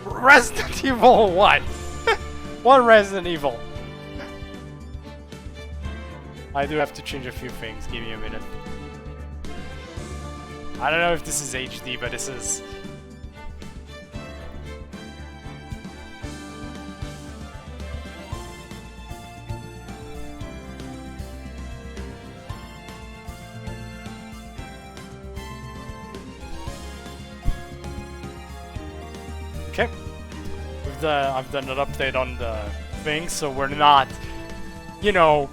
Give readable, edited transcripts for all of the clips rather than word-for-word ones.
Resident Evil what? What Resident Evil? I do have to change a few things, give me a minute. I don't know if this is HD, but this is... Okay. I've done an update on the thing, so we're not, you know,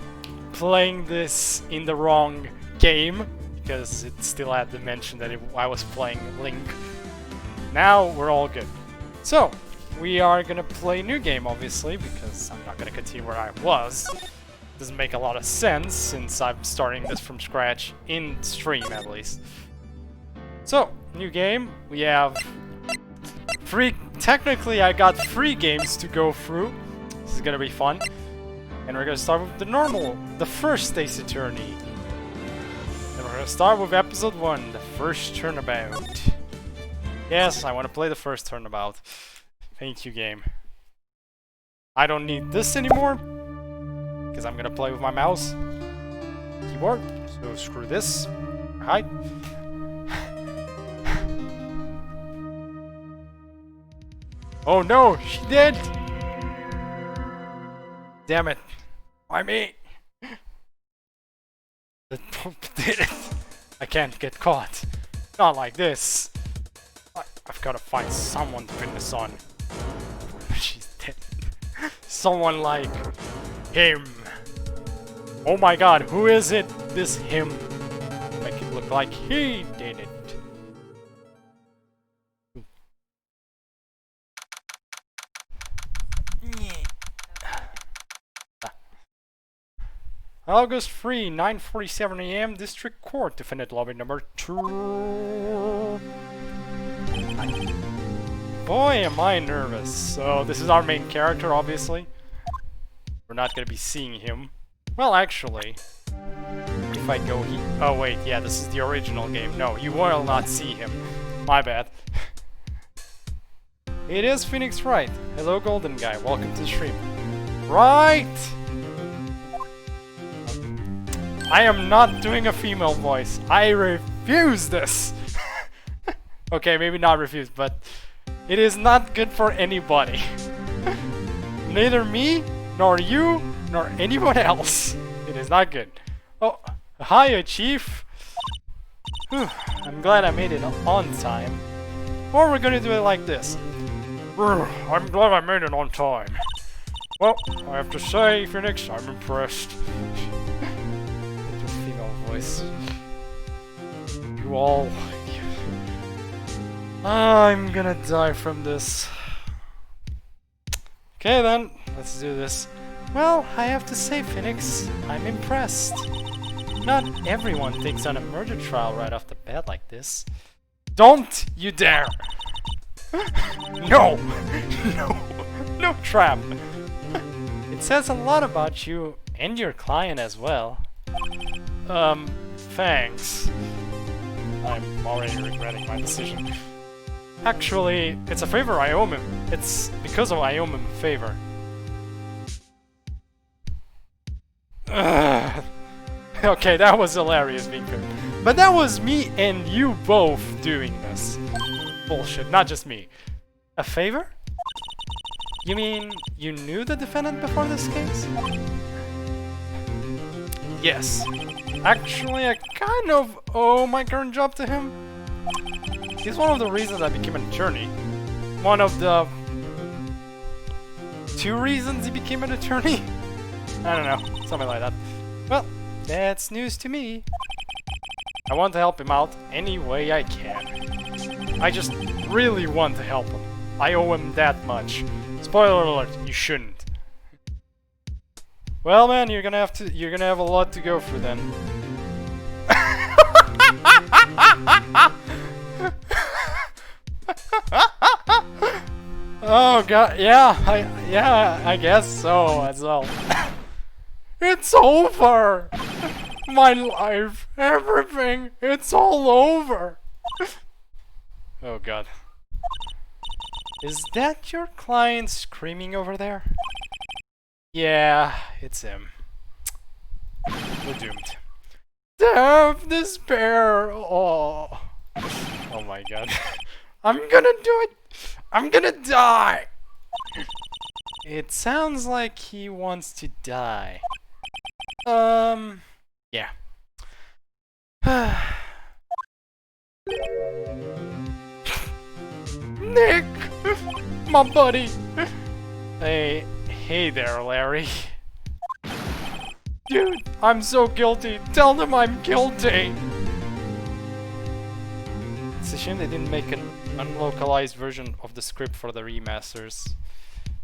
playing this in the wrong game, because it still had to mention that I was playing Link. Now we're all good. So, we are gonna play a new game, obviously, because I'm not gonna continue where I was. Doesn't make a lot of sense, since I'm starting this from scratch, in stream at least. So, new game, we have... Technically, I got 3 games to go through. This is gonna be fun. And we're gonna start with the first Ace Attorney. And we're gonna start with episode 1, the first turnabout. Yes, I want to play the first turnabout. Thank you, game. I don't need this anymore, because I'm gonna play with my mouse. Keyboard, so screw this. Right. Oh no, she did! Damn it. Why me? The Pope did it. I can't get caught. Not like this. I've got to find someone to pin this on. She's dead. Someone like him. Oh my god, who is it? This him. Make it look like he did it. August 3, 9:47 AM, District Court, Defendant Lobby number 2. Boy, am I nervous. So, this is our main character, obviously. We're not gonna be seeing him. Well, actually, if I go oh wait, yeah, this is the original game. No, you will not see him. My bad. It is Phoenix Wright. Hello, Golden Guy. Welcome to the stream. Right! I am not doing a female voice. I refuse this. Okay, maybe not refuse, but it is not good for anybody. Neither me, nor you, nor anyone else. It is not good. Oh, hiya, Chief. Whew, I'm glad I made it on time. Or we're gonna do it like this. I'm glad I made it on time. Well, I have to say, Phoenix, I'm impressed. Female voice. You all... I'm gonna die from this. Okay then, let's do this. Well, I have to say, Phoenix, I'm impressed. Not everyone takes on a murder trial right off the bat like this. Don't you dare! No! No! No trap! It says a lot about you and your client as well. Thanks. I'm already regretting my decision. Actually, it's a favor I owe him. It's because of I owe him a favor. Okay, that was hilarious, Beaker. But that was me and you both doing this. Bullshit, not just me. A favor? You mean you knew the defendant before this case? Yes. Actually, I kind of owe my current job to him. He's one of the reasons I became an attorney. One of the 2 reasons he became an attorney? I don't know, something like that. Well, that's news to me. I want to help him out any way I can. I just really want to help him. I owe him that much. Spoiler alert, you shouldn't. Well, man, you're gonna have a lot to go through then. Oh god, yeah, I guess so as well. It's over! My life, everything, it's all over! Oh god. Is that your client screaming over there? Yeah, it's him. We're doomed. Death, despair, oh. Oh my god. I'm gonna do it! I'm gonna die! It sounds like he wants to die. Yeah. Nick! My buddy! Hey there, Larry. Dude, I'm so guilty. Tell them I'm guilty. It's a shame they didn't make an unlocalized version of the script for the remasters.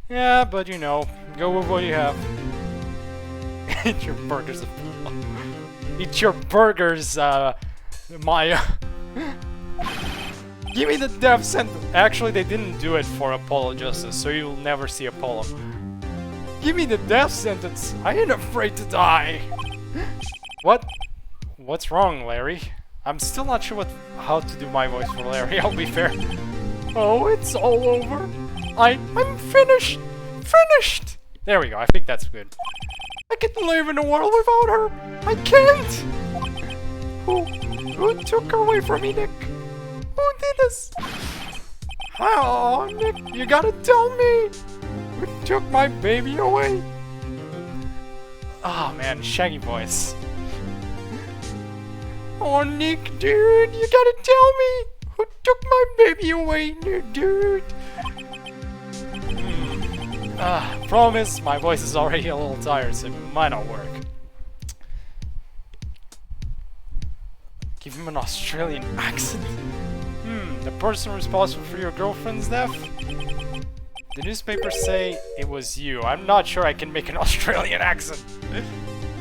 Yeah, but you know, go with what you have. Eat your burgers. Eat your burgers, Maya. Give me the death sentence. Actually, they didn't do it for Apollo Justice, so you'll never see Apollo. Give me the death sentence. I ain't afraid to die. What? What's wrong, Larry? I'm still not sure how to do my voice for Larry, I'll be fair. Oh, it's all over. I'm finished. Finished. There we go. I think that's good. I can't live in a world without her. I can't. Who took her away from me, Nick? Who did this? Oh, Nick, you gotta tell me. Who took my baby away? Oh man, Shaggy voice. Oh, Nick, dude, you gotta tell me. Who took my baby away, dude? Problem is, my voice is already a little tired, so it might not work. Give him an Australian accent? The person responsible for your girlfriend's death? The newspapers say it was you. I'm not sure I can make an Australian accent.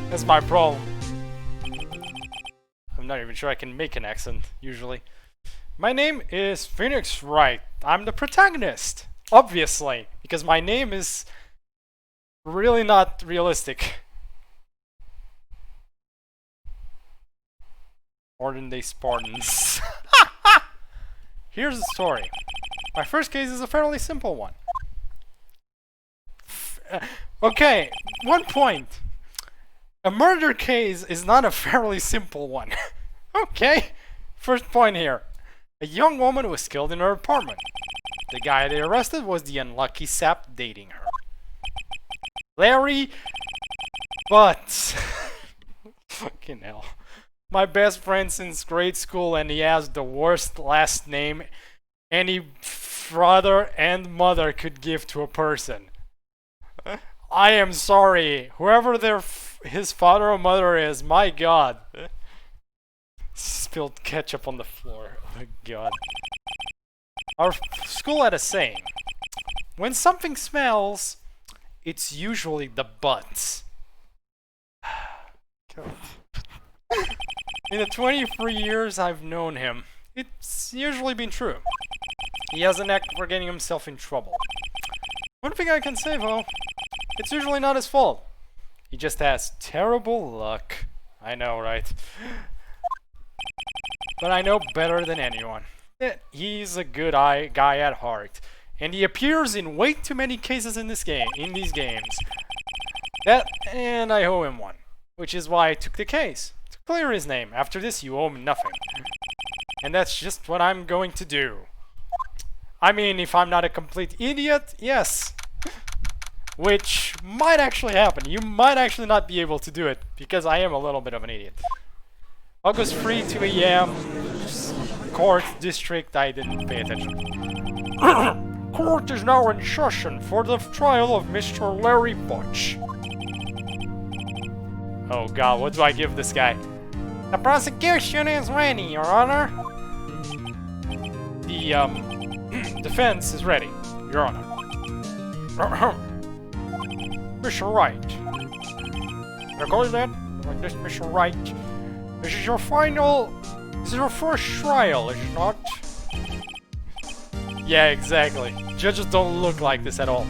That's my problem. I'm not even sure I can make an accent, usually. My name is Phoenix Wright. I'm the protagonist. Obviously, because my name is really not realistic. Modern day Spartans. Here's the story. My first case is a fairly simple one. Okay, one point. A murder case is not a fairly simple one. Okay, first point here. A young woman was killed in her apartment. The guy they arrested was the unlucky sap dating her. Larry, but... fucking hell. My best friend since grade school, and he has the worst last name any father and mother could give to a person. I am sorry. Whoever his father or mother is, my god. Spilled ketchup on the floor. Oh my god. Our school had a saying. When something smells, it's usually the butts. In the 23 years I've known him, it's usually been true. He has a knack for getting himself in trouble. One thing I can say though, it's usually not his fault. He just has terrible luck. I know, right? But I know better than anyone. He's a good guy at heart. And he appears in way too many cases in these games. And I owe him one. Which is why I took the case. To clear his name. After this, you owe him nothing. And that's just what I'm going to do. I mean, if I'm not a complete idiot, yes. Which might actually happen. You might actually not be able to do it. Because I am a little bit of an idiot. August 3, 2 a.m. Court District, I didn't pay attention. Court is now in session for the trial of Mr. Larry Butch. Oh god, what do I give this guy? The prosecution is ready, Your Honor. The defense is ready, Your Honor. Mr. Wright. Record that? Like this, Mr. Wright. This is your first trial, is it not? Yeah, exactly. Judges don't look like this at all.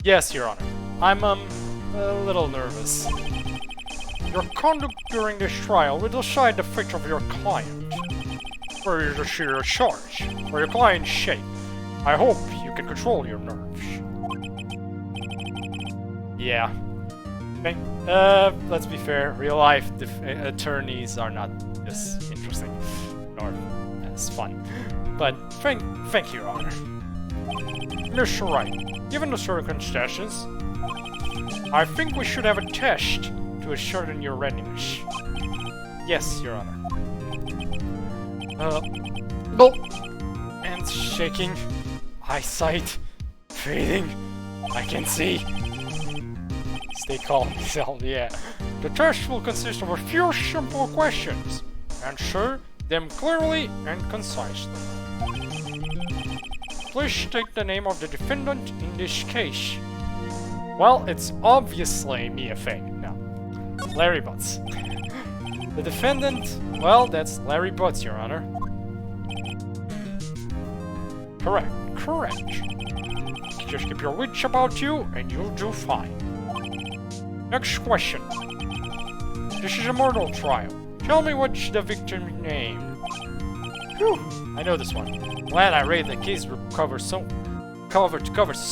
Yes, Your Honor. I'm, a little nervous. Your conduct during this trial will decide the fate of your client. Where is the sheer charge? For your client's shape. I hope you can control your nerves. Yeah. Okay. Let's be fair. Real life attorneys are not as interesting or as fun. But thank you, Your Honor. Mr. Wright, given the circumstances, I think we should have a test to ascertain your readiness. Yes, Your Honor. No. Hands shaking, eyesight fading. I can see. Stay calm, Cell. Yeah. The test will consist of a few simple questions. Answer them clearly and concisely. Please state the name of the defendant in this case. Well, it's obviously Mia Fey. No. Larry Butts. The defendant, well, that's Larry Butts, Your Honor. Correct. Just keep your wits about you and you'll do fine. Next question. This is a murder trial. Tell me what's the victim's name. Whew, I know this one. Glad I read the case cover so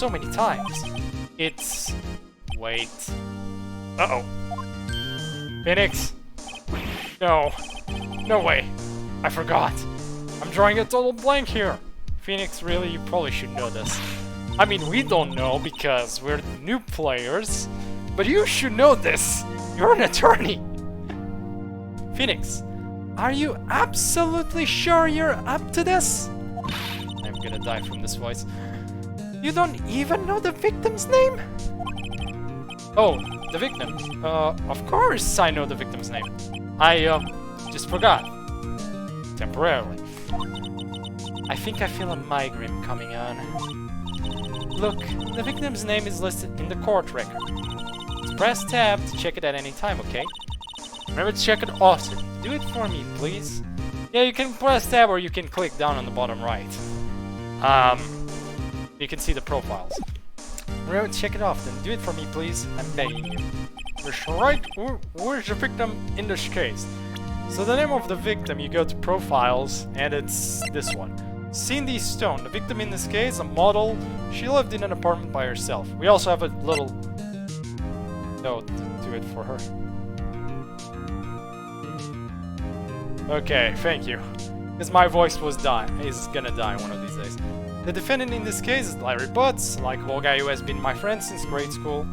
many times. It's... Wait. Uh-oh. Phoenix? No. No way. I forgot. I'm drawing a total blank here. Phoenix, really? You probably should know this. I mean, we don't know because we're new players, but you should know this. You're an attorney. Phoenix, are you absolutely sure you're up to this? I'm gonna die from this voice. You don't even know the victim's name? Oh, the victim. Of course I know the victim's name. I, just forgot. Temporarily. I think I feel a migraine coming on. Look, the victim's name is listed in the court record. Just press tab to check it at any time, okay? Remember to check it often. Do it for me, please. Yeah, you can press tab or you can click down on the bottom right. You can see the profiles. Remember to check it often. Do it for me, please. I'm begging you. Mr. Wright, where's the victim in this case? So the name of the victim, you go to profiles, and it's this one. Cindy Stone, the victim in this case, a model. She lived in an apartment by herself. We also have a little note to it for her. Okay, thank you. Because my voice is gonna die one of these days. The defendant in this case is Larry Butts, a likable guy who has been my friend since grade school.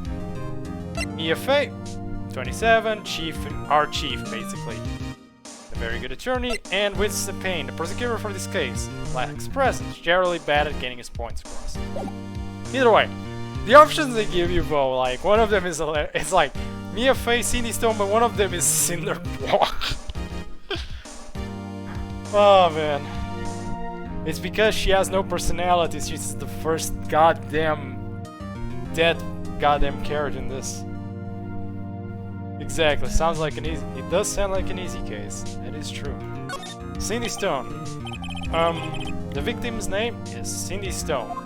Mia Fey, 27, our chief, basically. A very good attorney, and Winston Payne, the prosecutor for this case. Lacks presence, generally bad at getting his points across. Either way, the options they give you, though, like, one of them is, it's like, Mia Fey, Cindy Stone, but one of them is Cinder Block. Oh, man. It's because she has no personality, she's the first goddamn dead goddamn character in this. Exactly, sounds like an easy... It does sound like an easy case. That is true. Cindy Stone. The victim's name is Cindy Stone.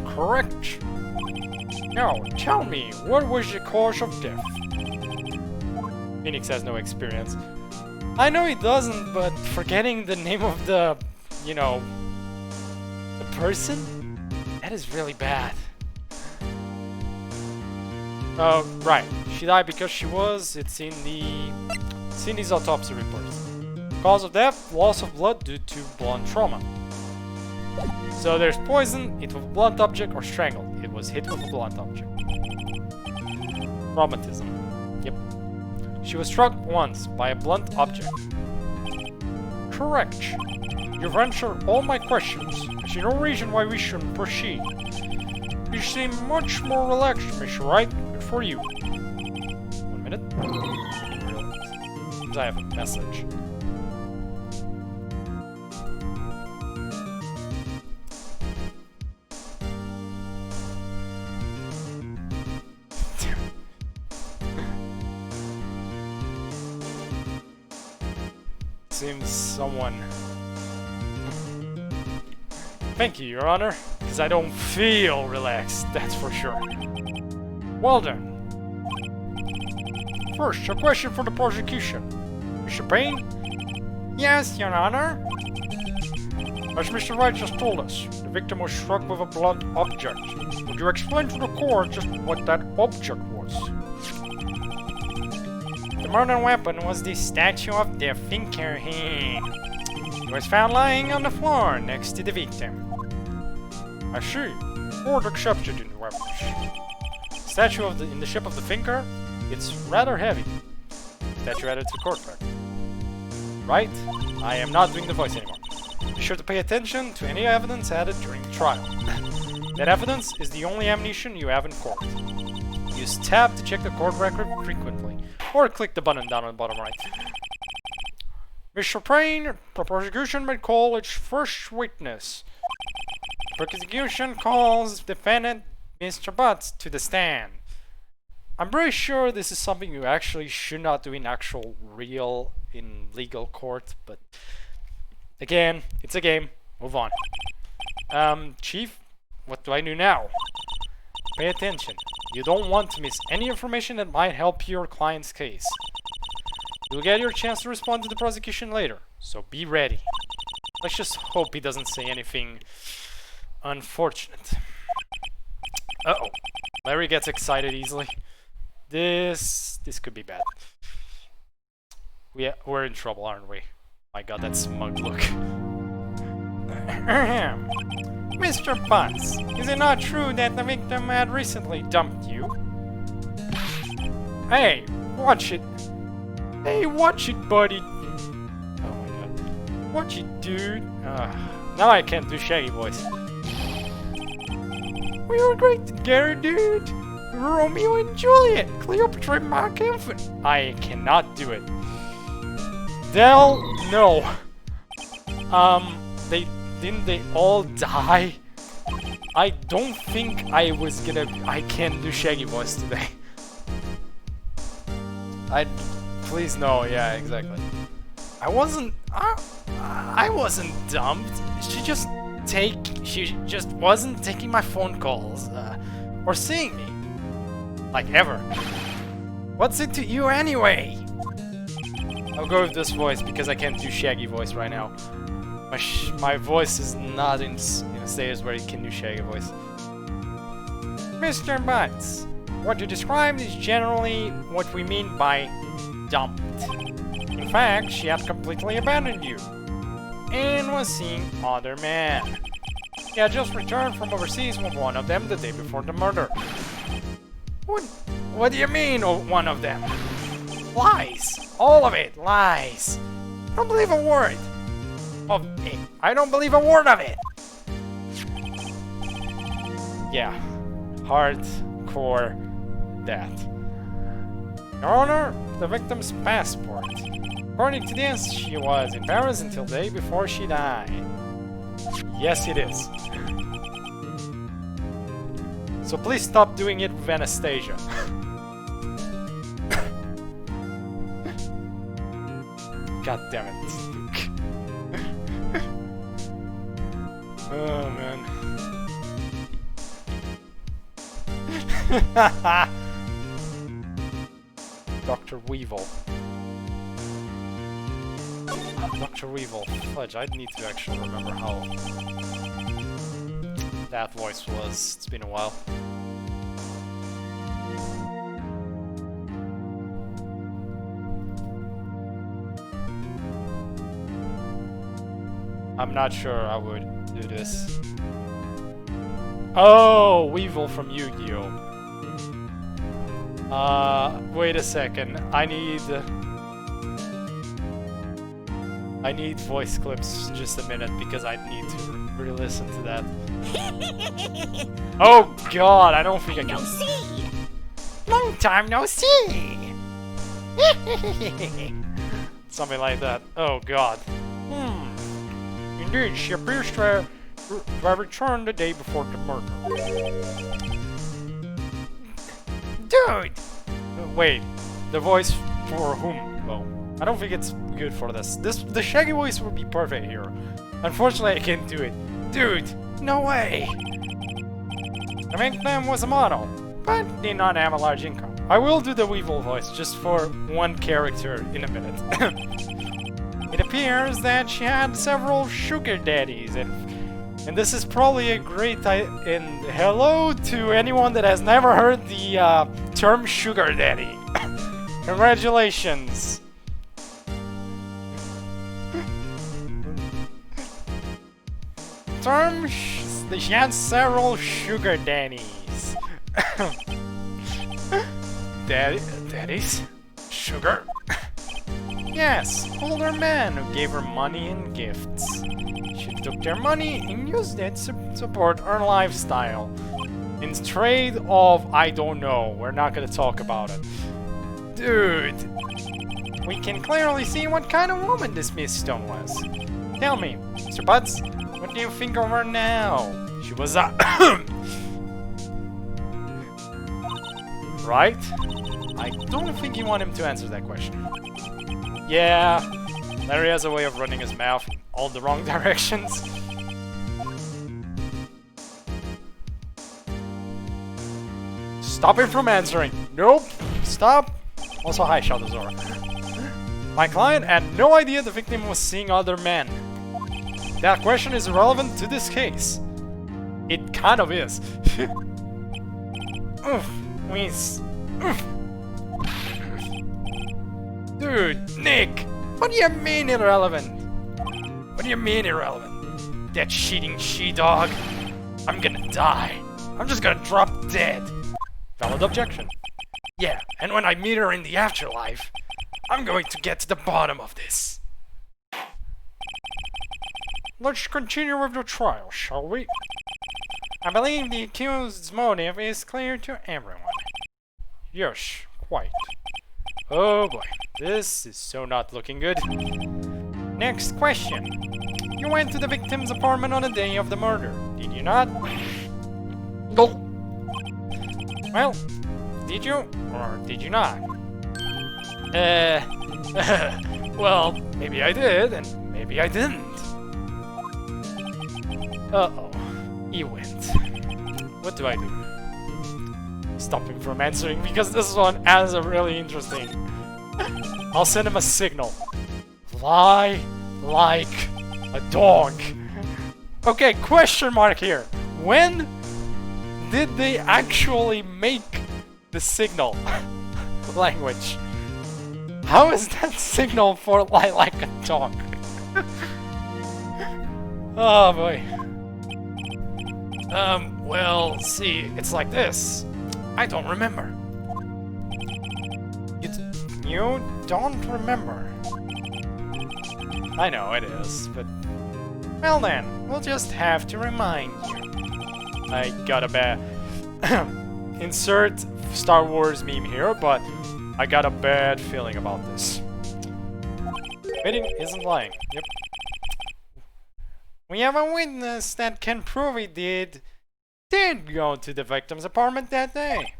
Correct. Now, tell me, what was the cause of death? Phoenix has no experience. I know he doesn't, but forgetting the name of the, you know, the person? That is really bad. Right. She died because she was, it's in the Cindy's autopsy report. Cause of death, loss of blood due to blunt trauma. So there's poison, hit with a blunt object, or strangled. It was hit with a blunt object. Traumatism. Yep. She was struck once by a blunt object. Correct. You've answered all my questions. I see no reason why we shouldn't proceed. You seem much more relaxed, Mr. Wright. Good for you. 1 minute. I have a message. Seems someone... Thank you, Your Honor, because I don't feel relaxed, that's for sure. Well done. First, a question for the prosecution. Mr. Payne? Yes, Your Honor. As Mr. Wright just told us, the victim was struck with a blunt object. Would you explain to the court just what that object was? The murder weapon was the statue of the thinker. He was found lying on the floor next to the victim. I see. Court accepted in the weapons. Statue in the ship of the thinker? It's rather heavy. Statue added to the court record. Right? I am not doing the voice anymore. Be sure to pay attention to any evidence added during the trial. That evidence is the only ammunition you have in court. Use tab to check the court record frequently, or click the button down on the bottom right. Mr. Prain, the prosecution may call its first witness. Prosecution calls defendant Mr. Butts to the stand. I'm pretty sure this is something you actually should not do in in legal court, but again, it's a game. Move on. Chief, what do I do now? Pay attention. You don't want to miss any information that might help your client's case. You'll get your chance to respond to the prosecution later, so be ready. Let's just hope he doesn't say anything unfortunate. Uh-oh. Larry gets excited easily. This could be bad. We're in trouble, aren't we? My god, that smug look. Mr. Butts, is it not true that the victim had recently dumped you? Hey, watch it. Hey, watch it, buddy. Oh my god. Watch it, dude. Now I can't do Shaggy voice. We were great together, dude. We were Romeo and Juliet, Cleopatra and Mark Antony. I cannot do it. Del, no. Didn't they all die? I don't think I can do Shaggy voice today. Please no, yeah, exactly. I wasn't dumped. She just wasn't taking my phone calls, or seeing me. Like, ever. What's it to you anyway? I'll go with this voice because I can't do Shaggy voice right now. My voice is not in a stage where it can do Shaggy voice. Mr. Butts, what you described is generally what we mean by dumped. In fact, she had completely abandoned you and was seeing other men. He had just returned from overseas with one of them the day before the murder. What do you mean, one of them? Lies! All of it, lies! I don't believe a word of it. I don't believe a word of it! Yeah, hardcore that. Your Honor, the victim's passport. According to this, she was in Paris until the day before she died. Yes, it is. So please stop doing it with Anastasia. God damn it. Oh man. Dr. Weevil. Dr. Weevil. Fudge, I need to actually remember how that voice was. It's been a while. I'm not sure I would do this. Oh, Weevil from Yu-Gi-Oh! Wait a second. I need voice clips just a minute because I need to re-listen to that. Oh god, I don't think I can. No see. Long time no see. Something like that. Oh god. Indeed, she appears to have returned the day before the murder. Dude! Wait, the voice for whom? Well, I don't think it's good for this. The Shaggy voice would be perfect here. Unfortunately, I can't do it. Dude, no way! The victim was a model, but did not have a large income. I will do the Weevil voice just for one character in a minute. It appears that she had several sugar daddies, and this is probably a great and hello to anyone that has never heard the term sugar daddy. Congratulations. She had several sugar daddies. Daddies? Sugar? Yes, older men who gave her money and gifts. She took their money and used it to support her lifestyle. In trade of, I don't know, we're not gonna talk about it. Dude, we can clearly see what kind of woman this Miss Stone was. Tell me, Mr. Butts, what do you think of her now? She was a... Right? I don't think you want him to answer that question. Yeah, Larry has a way of running his mouth in all the wrong directions. Stop him from answering. Nope. Stop. Also, hi, Shadow Zora. My client had no idea the victim was seeing other men. That question is irrelevant to this case. It kind of is. Oof. Wheeze. Oof. Dude, Nick! What do you mean irrelevant? What do you mean irrelevant? That cheating she-dog? I'm gonna die. I'm just gonna drop dead. Valid objection. Yeah, and when I meet her in the afterlife, I'm going to get to the bottom of this. Let's continue with the trial, shall we? I believe the accused's motive is clear to everyone. Yes, quite. Oh boy, this is so not looking good. Next question. You went to the victim's apartment on the day of the murder, did you not? No. Well, did you or did you not? Well, maybe I did and maybe I didn't. Uh-oh, he went. What do I do? Stop him from answering because this one has a really interesting. I'll send him a signal. Fly like a dog. Okay, question mark here. When did they actually make the signal language? How is that signal for fly like a dog? Oh boy. Well, see, it's like this. I don't remember. You don't remember? I know it is, but... Well then, we'll just have to remind you. I got a bad... Insert Star Wars meme here, but I got a bad feeling about this. Admitting isn't lying. Yep. We have a witness that can prove he did go to the victim's apartment that day.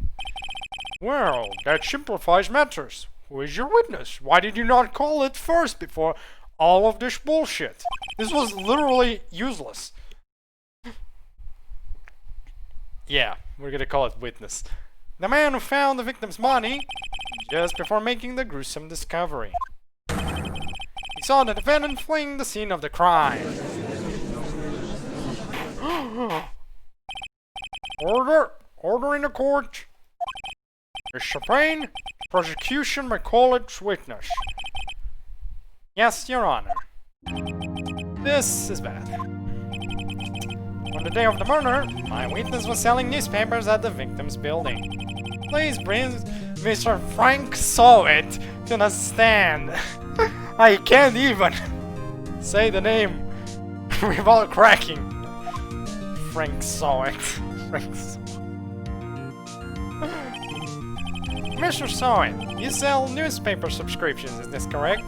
Well, that simplifies matters. Who is your witness? Why did you not call it first before all of this bullshit? This was literally useless. Yeah, we're gonna call it witness. The man who found the victim's body just before making the gruesome discovery. He saw the defendant fleeing the scene of the crime. Order in the court. Mr. Payne, prosecution may call its witness. Yes, Your Honor. This is bad. On the day of the murder, my witness was selling newspapers at the victim's building. Please bring Mr. Frank Sowett to the stand. I can't even say the name without cracking. Frank Sowett. Mr. Sowett, you sell newspaper subscriptions, is this correct?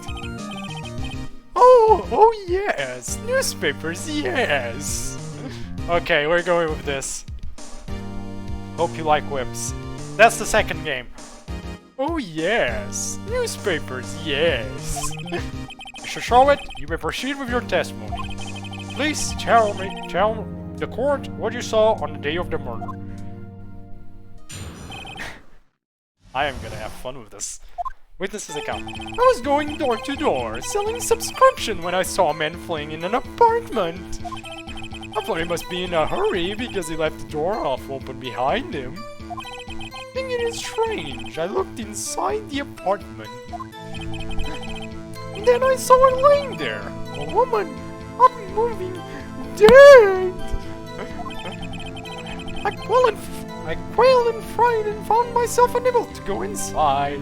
Oh yes, newspapers, yes. Okay, we're going with this. Hope you like whips. That's the second game. Oh yes, newspapers, yes. Mr. Sowett, you may proceed with your testimony. Please tell the court what you saw on the day of the murder. I am gonna have fun with this. Witness's account. I was going door to door, selling subscription when I saw a man fleeing in an apartment. I thought he must be in a hurry because he left the door half open behind him. Thinking it is strange, I looked inside the apartment. And then I saw her laying there. A woman, unmoving, dead. I quailed in fright and found myself unable to go inside.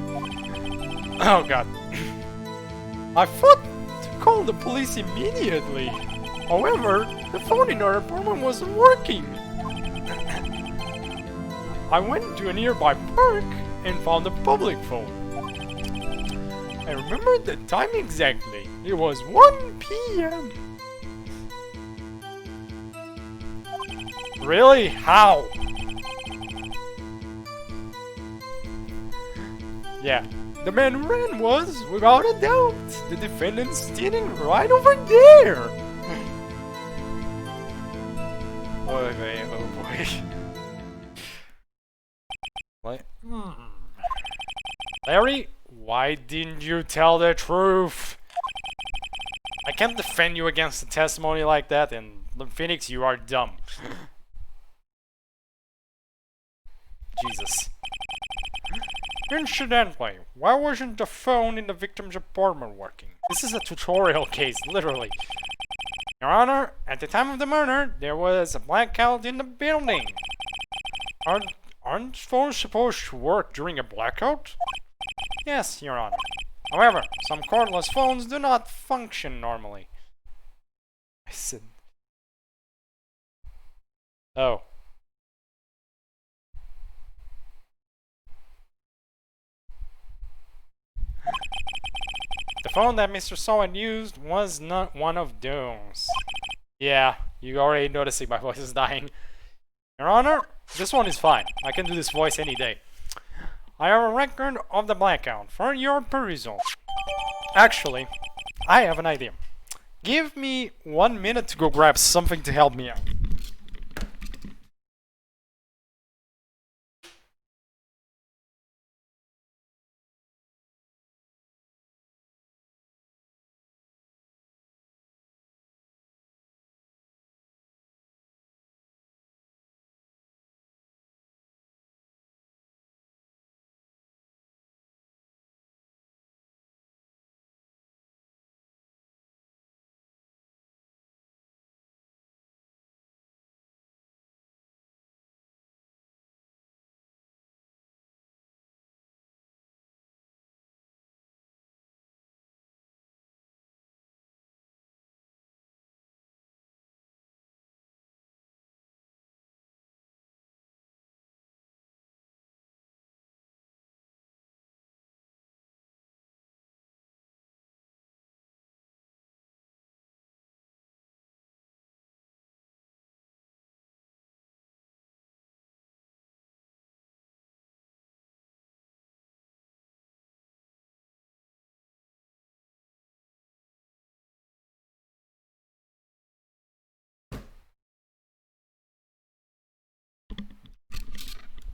Oh god. I thought to call the police immediately. However, the phone in our apartment wasn't working. I went to a nearby park and found a public phone. I remember the time exactly. It was 1 p.m. Really? How? Yeah. The man who ran was, without a doubt, the defendant standing right over there. Oh boy. What? Larry, why didn't you tell the truth? I can't defend you against a testimony like that, and Phoenix, you are dumb. Jesus. Incidentally, why wasn't the phone in the victim's apartment working? This is a tutorial case, literally. Your Honor, at the time of the murder, there was a blackout in the building. Aren't phones supposed to work during a blackout? Yes, Your Honor. However, some cordless phones do not function normally. I said... Oh. The phone that Mr. Sowen used was not one of those. Yeah, you already noticing my voice is dying. Your Honor, this one is fine. I can do this voice any day. I have a record of the blackout for your perusal. Actually, I have an idea. Give me 1 minute to go grab something to help me out.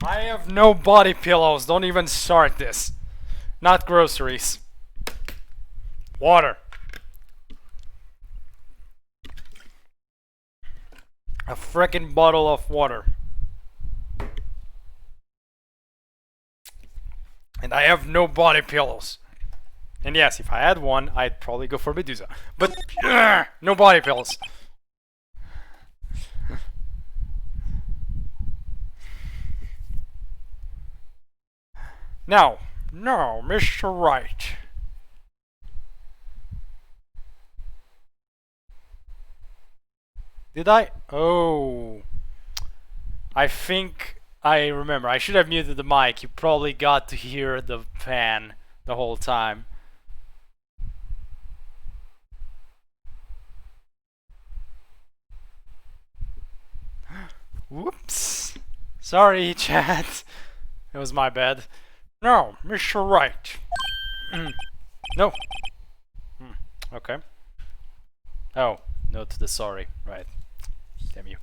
I have no body pillows. Don't even start this. Not groceries. Water. A frickin' bottle of water. And I have no body pillows. And yes, if I had one, I'd probably go for Medusa. But, no body pillows. Now, Mr. Wright. Did I? Oh. I think I remember. I should have muted the mic. You probably got to hear the fan the whole time. Whoops. Sorry, chat. It was my bad. No, Mr. Wright. No. Okay. Oh, no to the sorry. Right. Damn you.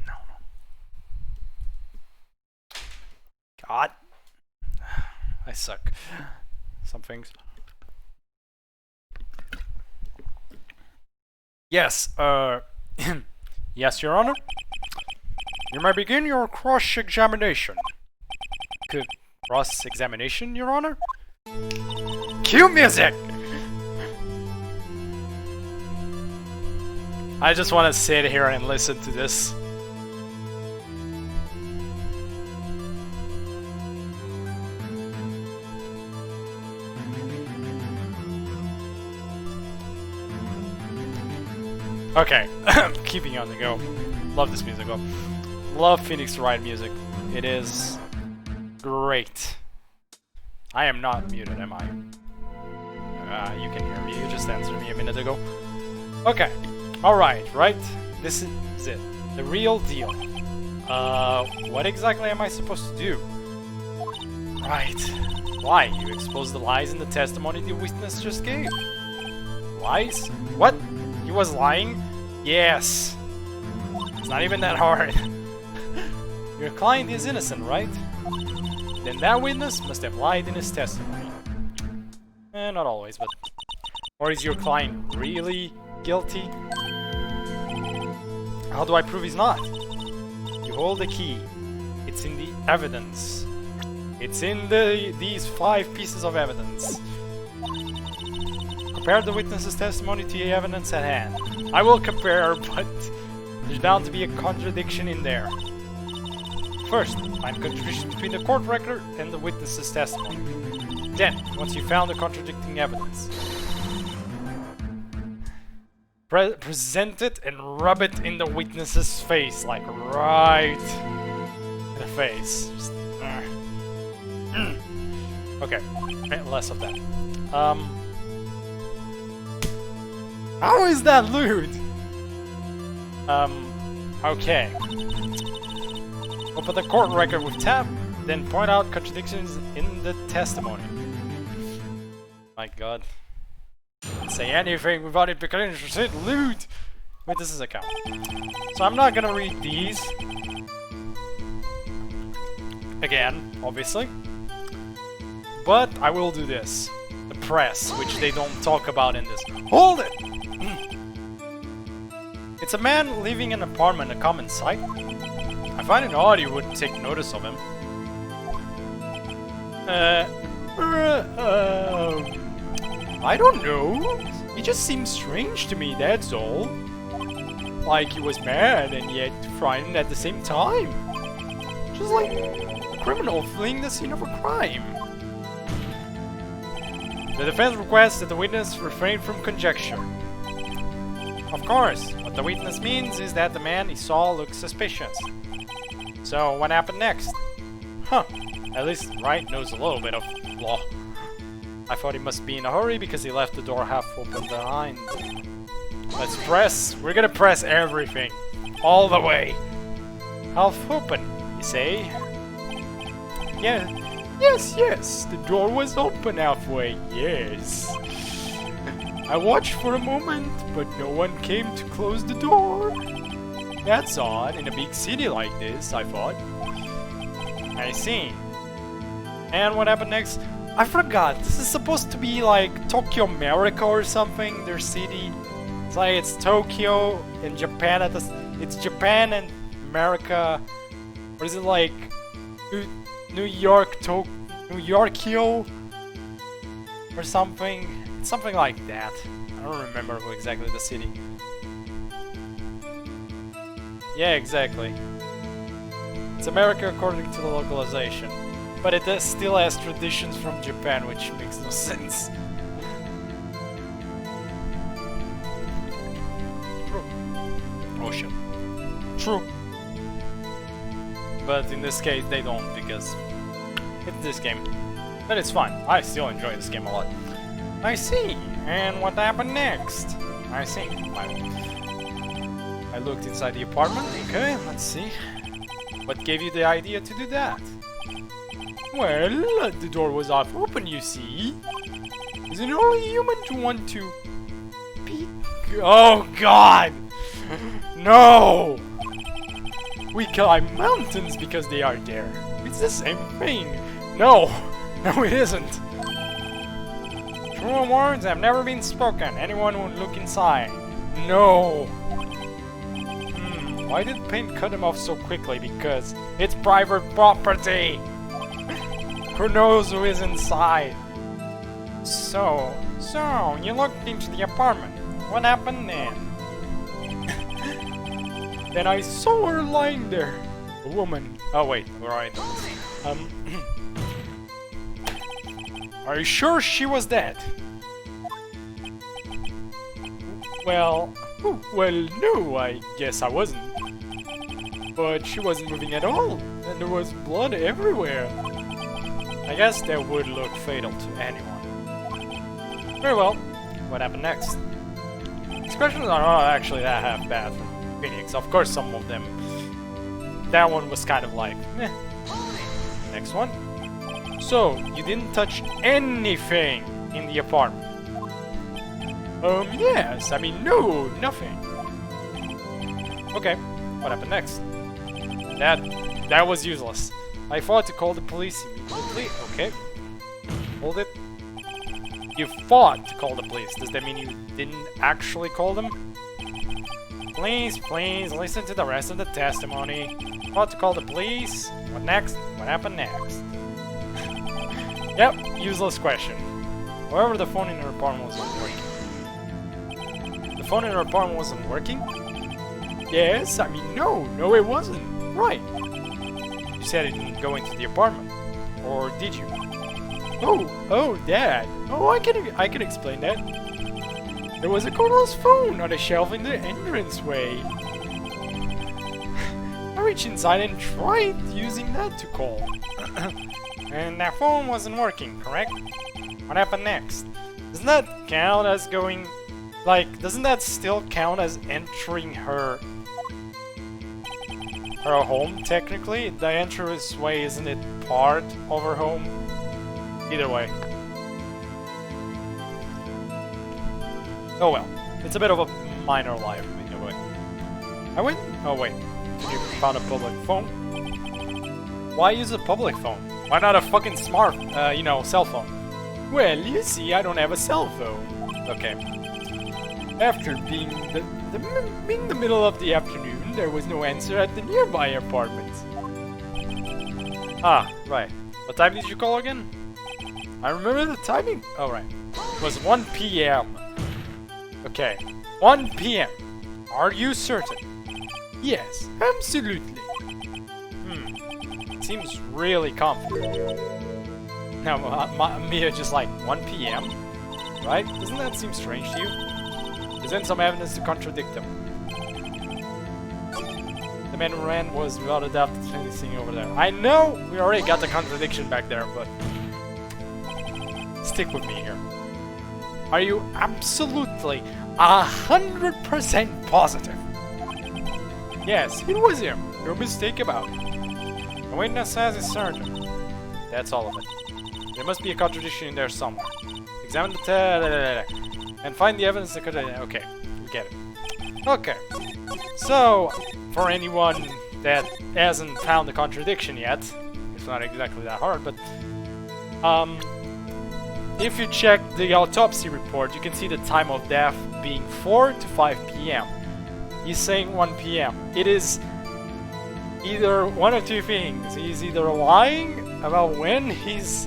No. I suck. Some things. Yes, yes, Your Honor. You may begin your cross-examination. Cross-examination, Your Honor? Cue music! I just want to sit here and listen to this. Okay, keeping on the go. Love this music. Love Phoenix Wright music. It is great. I am not muted, am I? You can hear me. You just answered me a minute ago. Okay. Alright, right? This is it. The real deal. What exactly am I supposed to do? Right. Why? You exposed the lies in the testimony the witness just gave. Lies? What? He was lying? Yes. It's not even that hard. Your client is innocent, right? Then that witness must have lied in his testimony. Not always, but... Or is your client really guilty? How do I prove he's not? You hold the key. It's in the evidence. It's in these 5 pieces of evidence. Compare the witness's testimony to the evidence at hand. I will compare, but there's bound to be a contradiction in there. First, find contradiction between the court record and the witness's testimony. Then, once you found the contradicting evidence, present it and rub it in the witness's face, like right in the face. Just, okay, less of that. How is that lewd? Okay. Open the court record with tab, then point out contradictions in the testimony. My god. Say anything without it becoming lewd. Wait, this is a count. So I'm not gonna read these. Again, obviously. But I will do this. The press, which they don't talk about in this. Hold it! It's a man living in an apartment, a common sight. I find it odd you wouldn't take notice of him. I don't know. He just seems strange to me, that's all. Like he was mad and yet frightened at the same time. Just like a criminal fleeing the scene of a crime. The defense requests that the witness refrain from conjecture. Of course, what the witness means is that the man he saw looked suspicious. So, what happened next? Huh, at least Wright knows a little bit of law. I thought he must be in a hurry because he left the door half open behind. Let's press. We're gonna press everything. All the way. Half open, you say? Yeah. Yes, the door was open halfway, yes. I watched for a moment, but no one came to close the door. That's odd, in a big city like this, I thought. I see. And what happened next? I forgot, this is supposed to be like Tokyo, America or something, their city. It's like it's Tokyo and Japan at the... It's Japan and America. Or is it like... New Yorkio? Or something? Something like that. I don't remember exactly the city. Yeah, exactly. It's America according to the localization. But it still has traditions from Japan, which makes no sense. True. Oh shit. True. But in this case they don't, because it's this game. But it's fine. I still enjoy this game a lot. I see. And what happened next? I see. I looked inside the apartment. Okay, let's see. What gave you the idea to do that? Well, the door was half open, you see. Is it only human to want to peek? Oh god! No! We climb mountains because they are there. It's the same thing. No! No, it isn't. True words have never been spoken. Anyone would look inside. No. Why did Paint cut him off so quickly? Because it's private property. Who knows who is inside? So you looked into the apartment. What happened then? Then I saw her lying there. A woman. Oh wait, alright. Are you sure she was dead? Well, no, I guess I wasn't. But she wasn't moving at all, and there was blood everywhere. I guess that would look fatal to anyone. Very well, what happened next? Expressions are not actually that half bad from Phoenix. Of course, some of them. That one was kind of like, meh. Next one. So, you didn't touch anything in the apartment? Yes. I mean, no, nothing. Okay, what happened next? That was useless. I thought to call the police immediately. Okay. Hold it. You fought to call the police. Does that mean you didn't actually call them? Please, listen to the rest of the testimony. Fought to call the police. What next? What happened next? Yep, useless question. However, the phone in her apartment wasn't working. The phone in her apartment wasn't working? Yes, I mean, no, it wasn't. Right. You said it didn't go into the apartment. Or did you? Oh, that. Oh, I can explain that. There was a cordless phone on a shelf in the entranceway. I reached inside and tried using that to call. And that phone wasn't working, correct? What happened next? Doesn't that count as going... Like, doesn't that still count as entering her home, technically? The entranceway, isn't it part of her home? Either way. Oh well. It's a bit of a minor life, anyway. I went... Oh wait. You found a public phone? Why use a public phone? Why not a fucking smart, cell phone? Well, you see, I don't have a cell phone. Okay. After being the middle of the afternoon, there was no answer at the nearby apartment. Ah, right. What time did you call again? I remember the timing. Oh, right. It was 1 p.m. Okay. 1 p.m. Are you certain? Yes, absolutely. Seems really confident. Now, Mia just like 1 p.m. Right? Doesn't that seem strange to you? Present some evidence to contradict them. The man who ran was without a doubt the thing over there. I know we already got the contradiction back there, but stick with me here. Are you absolutely 100% positive? Yes, it was him. No mistake about it. The witness says it's certain. That's all of it. There must be a contradiction in there somewhere. Examine the and find the evidence that could... Okay, we get it. Okay. So, for anyone that hasn't found the contradiction yet, it's not exactly that hard, but... if you check the autopsy report, you can see the time of death being 4 to 5 p.m. He's saying 1 p.m. It is either one of two things. He's either lying about when he's...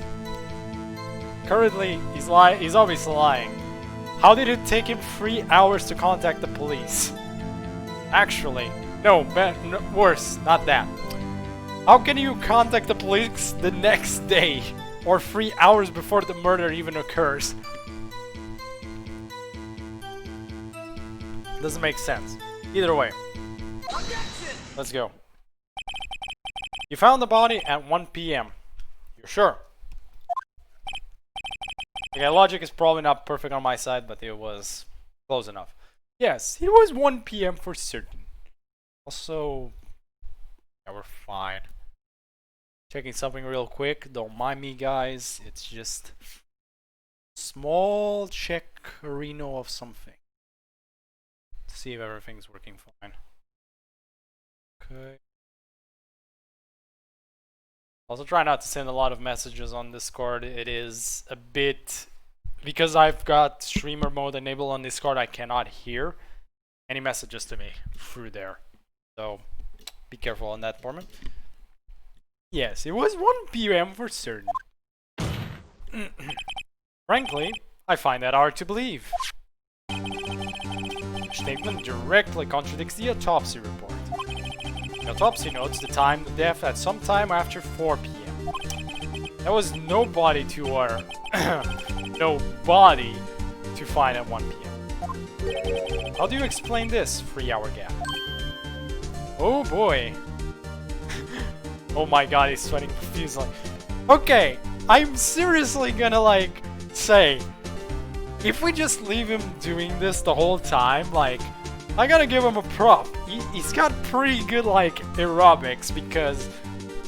Currently, he's obviously lying. How did it take him 3 hours to contact the police? Actually, no, worse, not that. How can you contact the police the next day? Or 3 hours before the murder even occurs? Doesn't make sense. Either way. Let's go. You found the body at 1 p.m. You're sure? Okay, logic is probably not perfect on my side, but it was close enough. Yes, it was 1 p.m. for certain. Also, yeah, we're fine. Checking something real quick. Don't mind me, guys. It's just small check Reno of something. Let's see if everything's working fine. Okay. Also try not to send a lot of messages on Discord. It is a bit... Because I've got streamer mode enabled on Discord, I cannot hear any messages to me through there. So, be careful on that, Foreman. Yes, it was 1 PM for certain. Frankly, I find that hard to believe. The statement directly contradicts the autopsy report. The autopsy notes the time of death at some time after 4 PM. There was no body to no body to find at 1 PM. How do you explain this 3-hour gap? Oh boy. Oh my god, he's sweating profusely. Okay, I'm seriously gonna like say, if we just leave him doing this the whole time, like, I gotta give him a prop. He's got pretty good like aerobics, because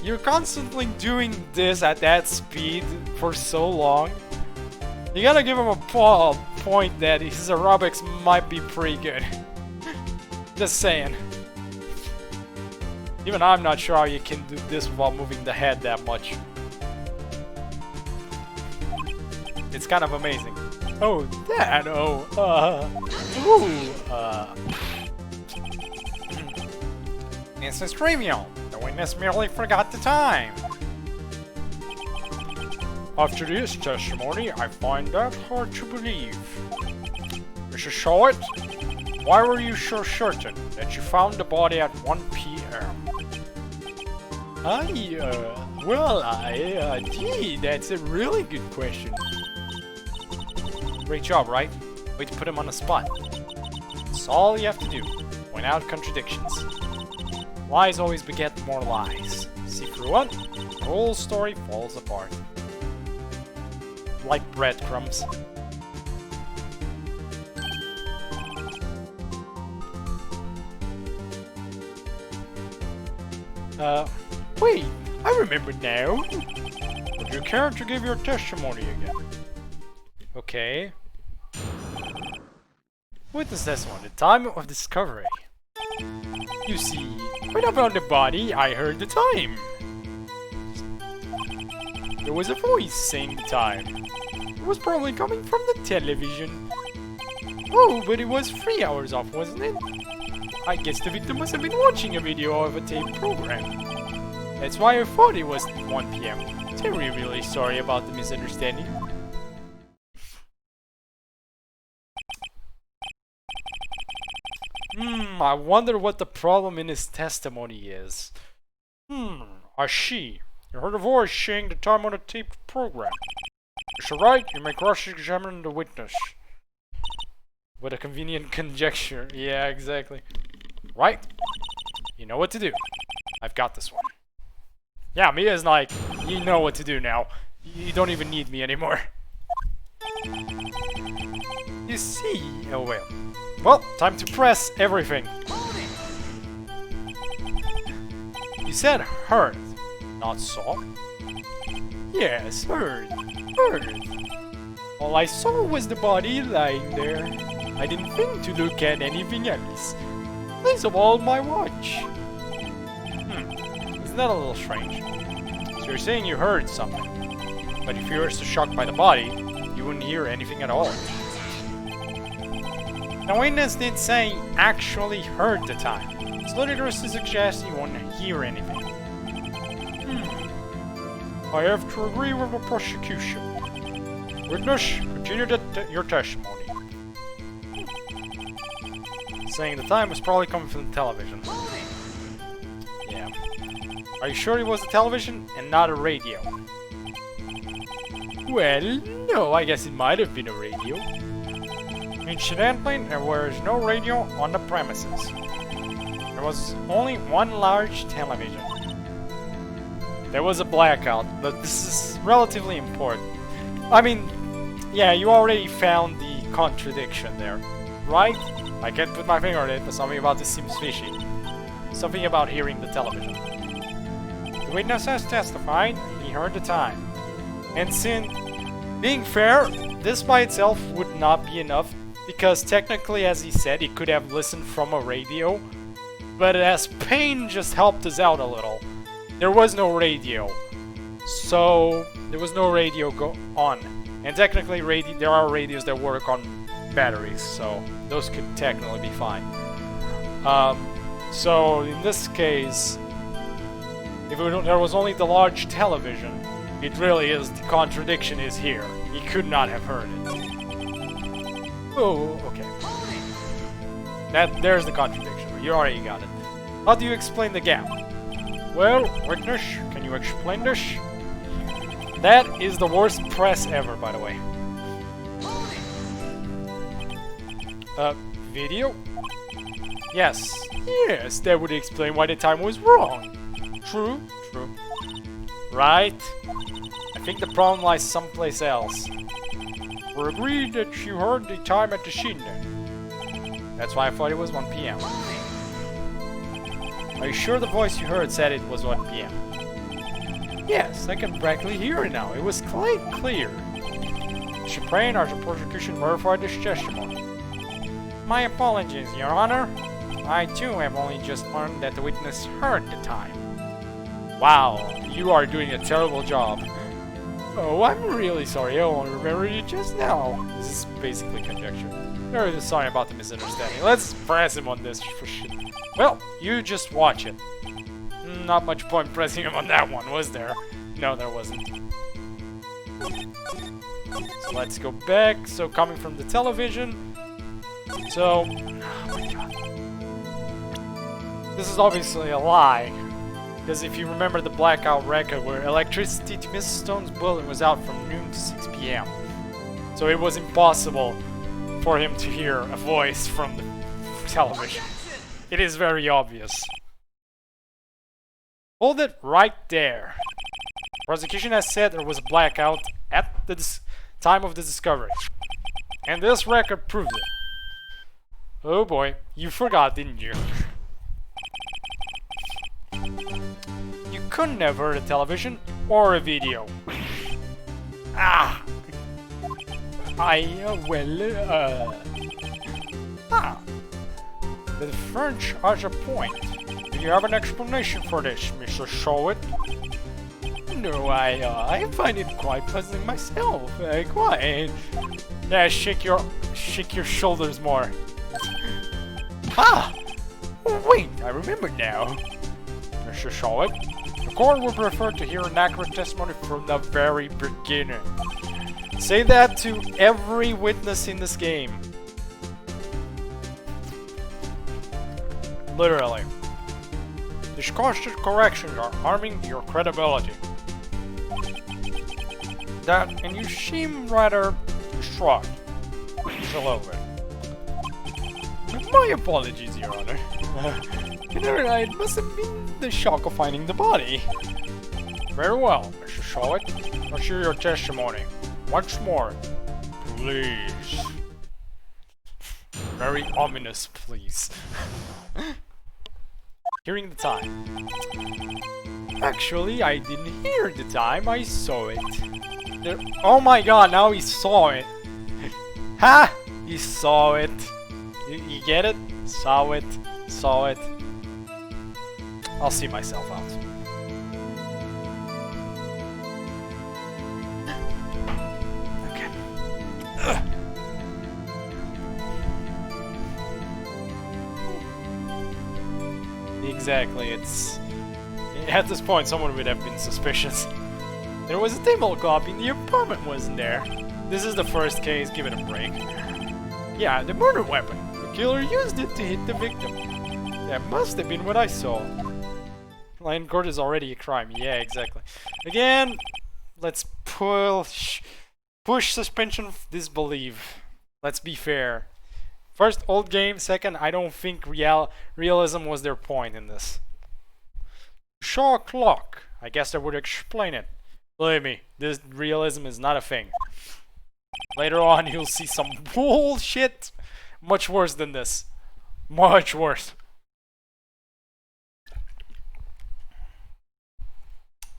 you're constantly doing this at that speed for so long. You gotta give him a point that his aerobics might be pretty good. Just saying. Even I'm not sure how you can do this without moving the head that much. It's kind of amazing. Oh, Dad, Instance trivial. The witness merely forgot the time. After this testimony, I find that hard to believe. Mrs. Short, why were you so certain that you found the body at 1 PM? Gee, that's a really good question. Great job, Wright? Way to put him on the spot. That's all you have to do. Point out contradictions. Lies always beget more lies. See through one, the whole story falls apart. Like breadcrumbs. Wait, I remember now. Would you care to give your testimony again? Okay. Witness testimony, the time of discovery. You see, when I found the body, I heard the time. There was a voice saying the time. It was probably coming from the television. Oh, but it was 3 hours off, wasn't it? I guess the victim must have been watching a video of a tape program. That's why I thought it was 1 PM. Terry, really sorry about the misunderstanding. I wonder what the problem in his testimony is. She. You heard a voice saying the time on a tape program. It's alright, you may cross-examine the witness. What a convenient conjecture. Yeah, exactly. Right? You know what to do. I've got this one. Yeah, Mia's like, you know what to do now. You don't even need me anymore. You see, oh well. Well, time to press everything. You said heard, not saw. Yes, heard. All I saw was the body lying there. I didn't think to look at anything else. Least of all, my watch. Isn't that a little strange? So you're saying you heard something, but if you were so shocked by the body, you wouldn't hear anything at all. The witness did say he actually heard the time. It's ludicrous to suggest you wouldn't hear anything. I have to agree with the prosecution. Witness, continue your testimony. Saying the time was probably coming from the television. Yeah. Are you sure it was the television and not a radio? Well, no, I guess it might have been a radio. Incidentally, there was no radio on the premises. There was only one large television. There was a blackout, but this is relatively important. I mean, yeah, you already found the contradiction there, right? I can't put my finger on it, but something about this seems fishy. Something about hearing the television. The witness has testified he heard the time. And since, being fair, this by itself would not be enough, because technically, as he said, he could have listened from a radio, but as Payne just helped us out a little, there was no radio. So there was no radio go on, and technically there are radios that work on batteries, so those could technically be fine. So in this case, if there was only the large television, it really is, the contradiction is here. He could not have heard it. Oh, okay. There's the contradiction. You already got it. How do you explain the gap? Well, witness, can you explain this? That is the worst press ever, by the way. Video? Yes. Yes, that would explain why the time was wrong. True, true. Right. I think the problem lies someplace else. We're agreed that you heard the time at the scene then. That's why I thought it was 1 PM. Are you sure the voice you heard said it was 1 PM? Yes, I can practically hear it now. It was quite clear. Champagne or the prosecution verified this testimony. My apologies, Your Honor. I too have only just learned that the witness heard the time. Wow, you are doing a terrible job. Oh, I'm really sorry. I only remembered it just now. This is basically conjecture. Very sorry about the misunderstanding. Let's press him on this for shit. Well, you just watch it. Not much point pressing him on that one, was there? No, there wasn't. So let's go back. So coming from the television. So, oh my god. This is obviously a lie. Because if you remember the blackout record where electricity to Mrs. Stone's building was out from noon to 6 PM. So it was impossible for him to hear a voice from the television. It is very obvious. Hold it right there. Prosecution has said there was a blackout at the time of the discovery. And this record proved it. Oh boy, you forgot, didn't you? You couldn't have heard a television or a video. Ah! The French has a point. Do you have an explanation for this, Mr. Showit? No, I find it quite pleasant myself. Quite. Yeah, shake your shoulders more. Ah! Wait, I remember now. Mr. Showit, the court would prefer to hear an accurate testimony from the very beginning. Say that to every witness in this game. Literally. These constant corrections are harming your credibility. And you seem rather distraught. Just a little bit. My apologies, Your Honor. It must have been the shock of finding the body. Very well, Mr. Showit. Let's hear your testimony. Once more, please. Very ominous, please. Hearing the time. Actually, I didn't hear the time, I saw it. Oh my god, now he saw it. Ha! He saw it. You get it? Saw it. Saw it. I'll see myself out. Okay. Ugh. Exactly, it's... At this point, someone would have been suspicious. There was a table copy in the apartment, wasn't there? This is the first case, give it a break. Yeah, the murder weapon. The killer used it to hit the victim. That must have been what I saw. Lying in court is already a crime. Yeah, exactly. Again, let's push suspension of disbelief. Let's be fair. First, old game. Second, I don't think realism was their point in this. Shaw clock. I guess that would explain it. Believe me, this realism is not a thing. Later on, you'll see some bullshit much worse than this. Much worse.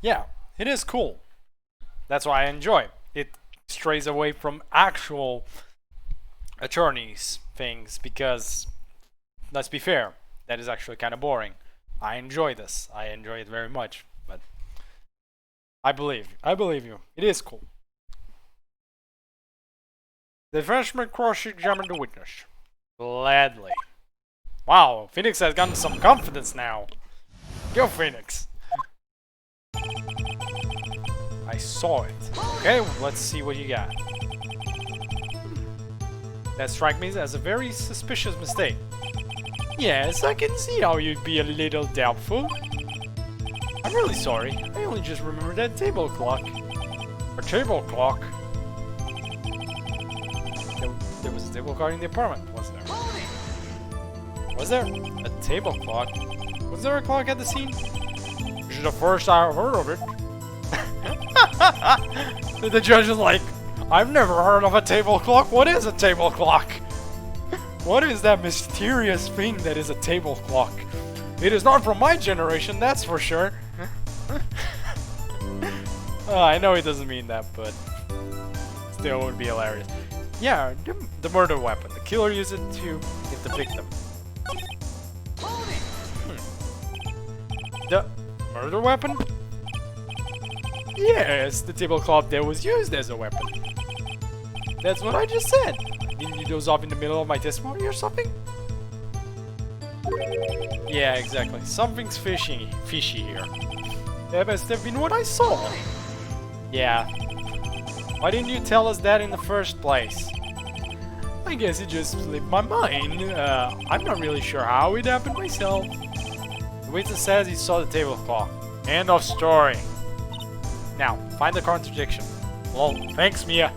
Yeah, it is cool. That's why I enjoy it. It strays away from actual attorneys things because, let's be fair, that is actually kind of boring. I enjoy this. I enjoy it very much. But I believe you. I believe you. It is cool. The Frenchman cross-examined the witness. Gladly. Wow, Phoenix has gotten some confidence now. Go, Phoenix. I saw it. Okay, let's see what you got. That strikes me as a very suspicious mistake. Yes, I can see how you'd be a little doubtful. I'm really sorry. I only just remembered that table clock. A table clock? There was a table clock in the apartment, wasn't there? Was there? A table clock? Was there a clock at the scene? This is the first I've heard of it. The judge is like, I've never heard of a table clock. What is a table clock? What is that mysterious thing that is a table clock? It is not from my generation, that's for sure. I know he doesn't mean that, but still would be hilarious. Yeah, the murder weapon. The killer used it to hit the victim. The murder weapon? Yes, the tablecloth that was used as a weapon. That's what I just said. Didn't you doze off in the middle of my testimony or something? Yeah, exactly. Something's fishy here. That must have been what I saw. Yeah. Why didn't you tell us that in the first place? I guess it just slipped my mind. I'm not really sure how it happened myself. The witness says he saw the tablecloth. End of story. Now, find the contradiction. Well, thanks, Mia.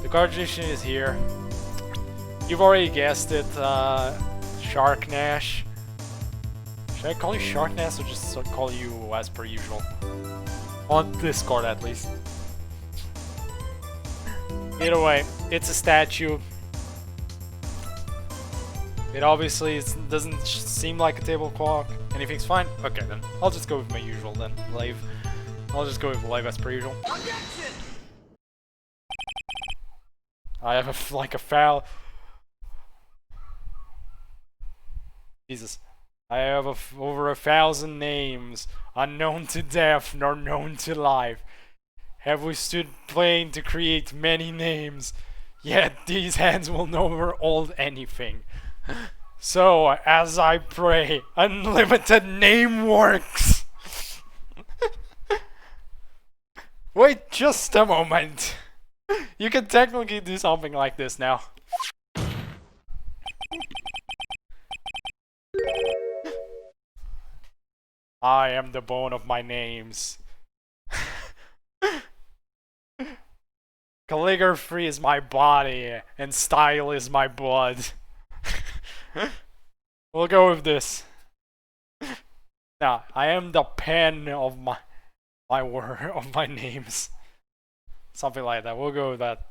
The contradiction is here. You've already guessed it, Shark Nash. Should I call you Shark Nash or just call you as per usual? On Discord, at least. Either way, it's a statue. It obviously doesn't seem like a table clock. Anything's fine? Okay, then. I'll just go with my usual then. Live. I'll just go with live as per usual. I have like a foul. Jesus. I have over 1,000 names, unknown to death nor known to life. Have we stood playing to create many names, yet these hands will never hold anything. So, as I pray, unlimited name works. Wait just a moment. You can technically do something like this now. I am the bone of my names. Calligraphy is my body, and style is my blood. We'll go with this. Now, I am the pen of my names. Something like that. We'll go with that.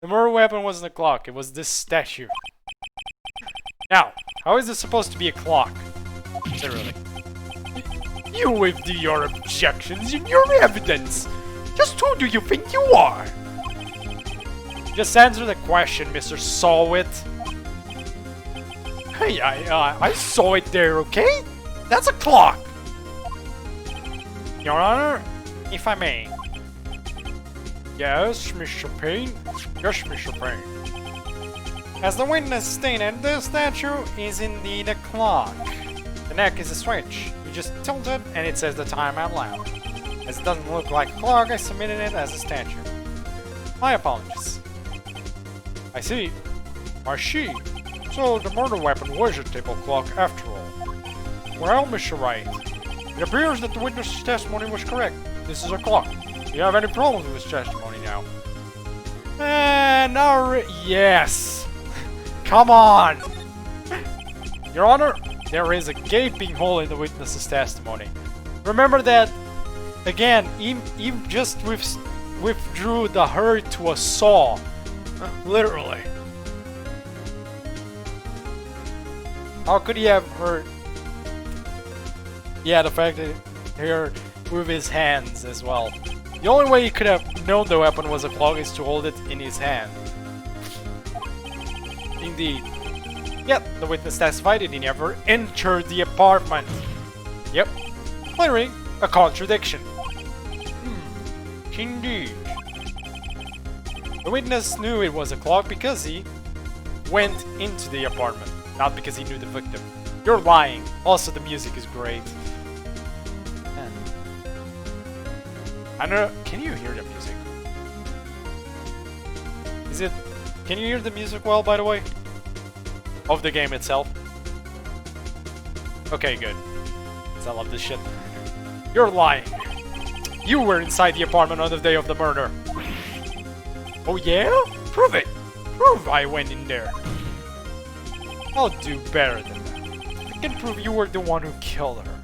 The murder weapon wasn't a clock. It was this statue. Now, how is this supposed to be a clock? Literally. You withdrew your objections in your evidence. Just who do you think you are? Just answer the question, Mr. Sawit. Hey, I saw it there, okay? That's a clock. Your Honor, if I may. Yes, Mr. Payne. Yes, Mr. Payne. As the witness stated, the statue is indeed a clock. The neck is a switch. You just tilt it and it says the time out loud. As it doesn't look like a clock, I submitted it as a statue. My apologies. I see. I see. So the murder weapon was a table clock after all. Well, Mr. Wright, it appears that the witness's testimony was correct. This is a clock. Do you have any problems with his testimony now? Yes. Come on. Your Honor, there is a gaping hole in the witness's testimony. Remember that, again, he just withdrew the hurt to a saw. Literally. How could he have hurt? Yeah, the fact that he hurt with his hands as well. The only way he could have known the weapon was a clock is to hold it in his hand. Indeed. Yet, the witness testified that he never entered the apartment. Yep. Clearing a contradiction. Indeed. The witness knew it was a clock because he went into the apartment, not because he knew the victim. You're lying. Also, the music is great. And I don't know. Can you hear the music? Is it? Can you hear the music well, by the way? Of the game itself? Okay, good. 'Cause I love this shit. You're lying. You were inside the apartment on the day of the murder. Oh yeah? Prove it. Prove I went in there. I'll do better than that. I can prove you were the one who killed her.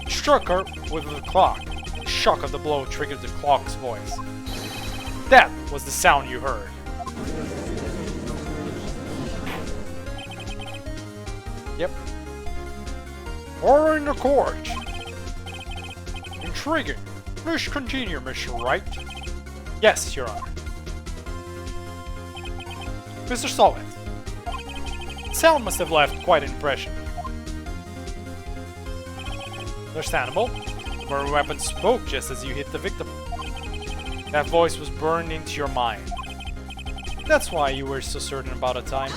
Struck her with the clock. The shock of the blow triggered the clock's voice. That was the sound you heard. Yep. Horror in the court. Intriguing. Please continue, Mr. Wright. Yes, Your Honor. Mr. Solid. The sound must have left quite an impression. Understandable. The murder weapon spoke just as you hit the victim. That voice was burned into your mind. That's why you were so certain about a time.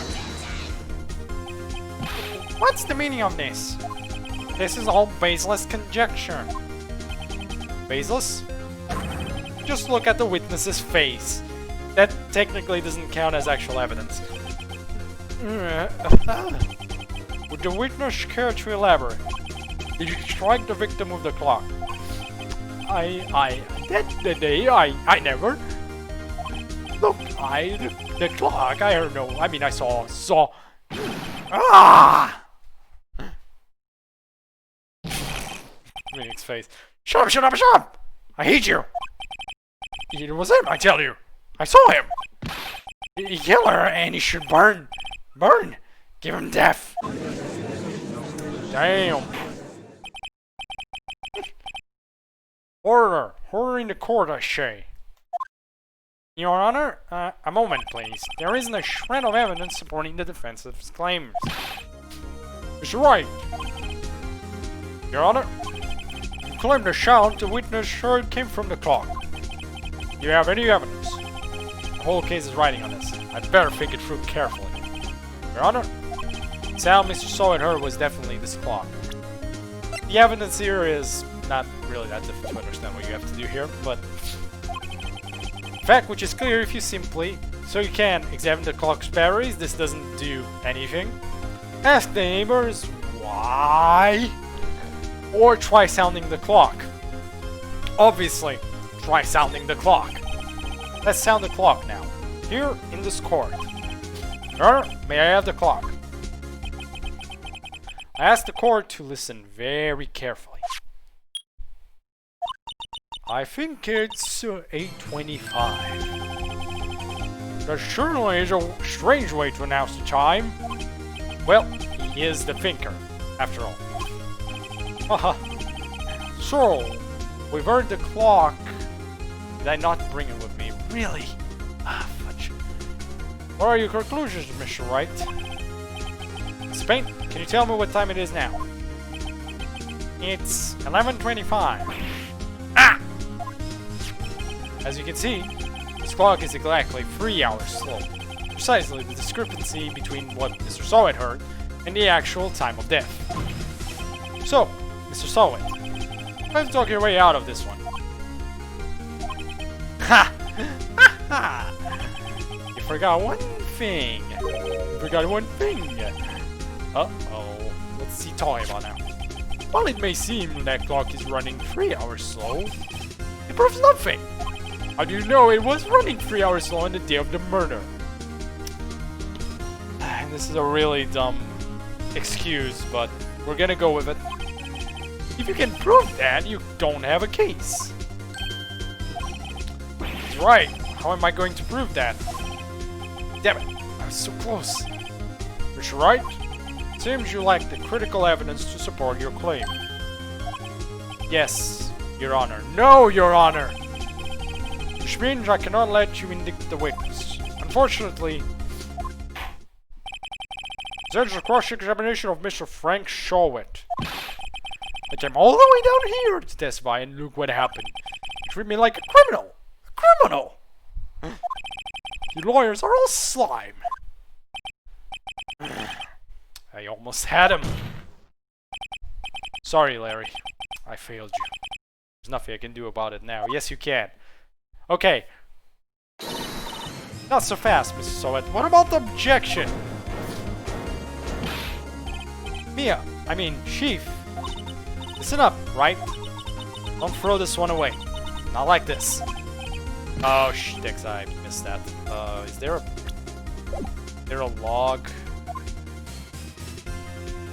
What's the meaning of this? This is all baseless conjecture. Baseless? Just look at the witness's face. That technically doesn't count as actual evidence. Would the witness care to elaborate? Did you strike the victim with the clock? That day, I never. Look, the clock, I don't know. I mean, I saw. Ah! Phoenix face. Shut up, shut up, shut up! I hate you! It was him, I tell you! I saw him! He killed her and he should burn! Burn! Give him death! Damn! Order! Order in the court, I say! Your Honor, a moment, please. There isn't a shred of evidence supporting the defense's claims. Mr. Wright! Your Honor, you claim the sound the witness heard came from the clock. Do you have any evidence? The whole case is riding on this. I'd better think it through carefully. Your Honor, the sound Mr. Sawyer heard was definitely this clock. The evidence here is not really that difficult to understand what you have to do here, but fact which is clear if you simply, so you can examine the clock's batteries. This doesn't do anything. Ask the neighbors why, or try sounding the clock. Obviously, try sounding the clock. Let's sound the clock now, here in this court. Your Honor, may I have the clock? I ask the court to listen very carefully. I think it's 8:25. That certainly is a strange way to announce the time. Well, he is the thinker, after all. Haha. So, we've heard the clock. Did I not bring it with me? Really? Ah, fudge. What are your conclusions, Mr. Wright? Spain, can you tell me what time it is now? It's 11:25. Ah! As you can see, this clock is exactly 3 hours slow. Precisely the discrepancy between what Mr. Sawit heard and the actual time of death. So, Mr. Sawit, try to talk your way out of this one. Ha! Ha ha! You forgot one thing. You forgot one thing. Uh-oh. What's he talking about now? While it may seem that clock is running 3 hours slow, it proves nothing. How do you know it was running 3 hours slow on the day of the murder? And this is a really dumb excuse, but we're gonna go with it. If you can prove that, you don't have a case. That's right. How am I going to prove that? Damn it, I was so close. Mr. Wright, it seems you lack the critical evidence to support your claim. Yes, Your Honor. No, Your Honor! Which means I cannot let you indict the witness. Unfortunately, there's a cross-examination of Mr. Frank Shawit. I came all the way down here to testify, and look what happened. treat me like a criminal! A criminal! You lawyers are all slime! I almost had him. Sorry, Larry. I failed you. There's nothing I can do about it now. Yes, you can. Okay. Not so fast, Mr. Soviet. What about the objection? Mia, I mean, Chief. Listen up, Wright? Don't throw this one away. Not like this. Oh, sticks, I missed that. Is there a log?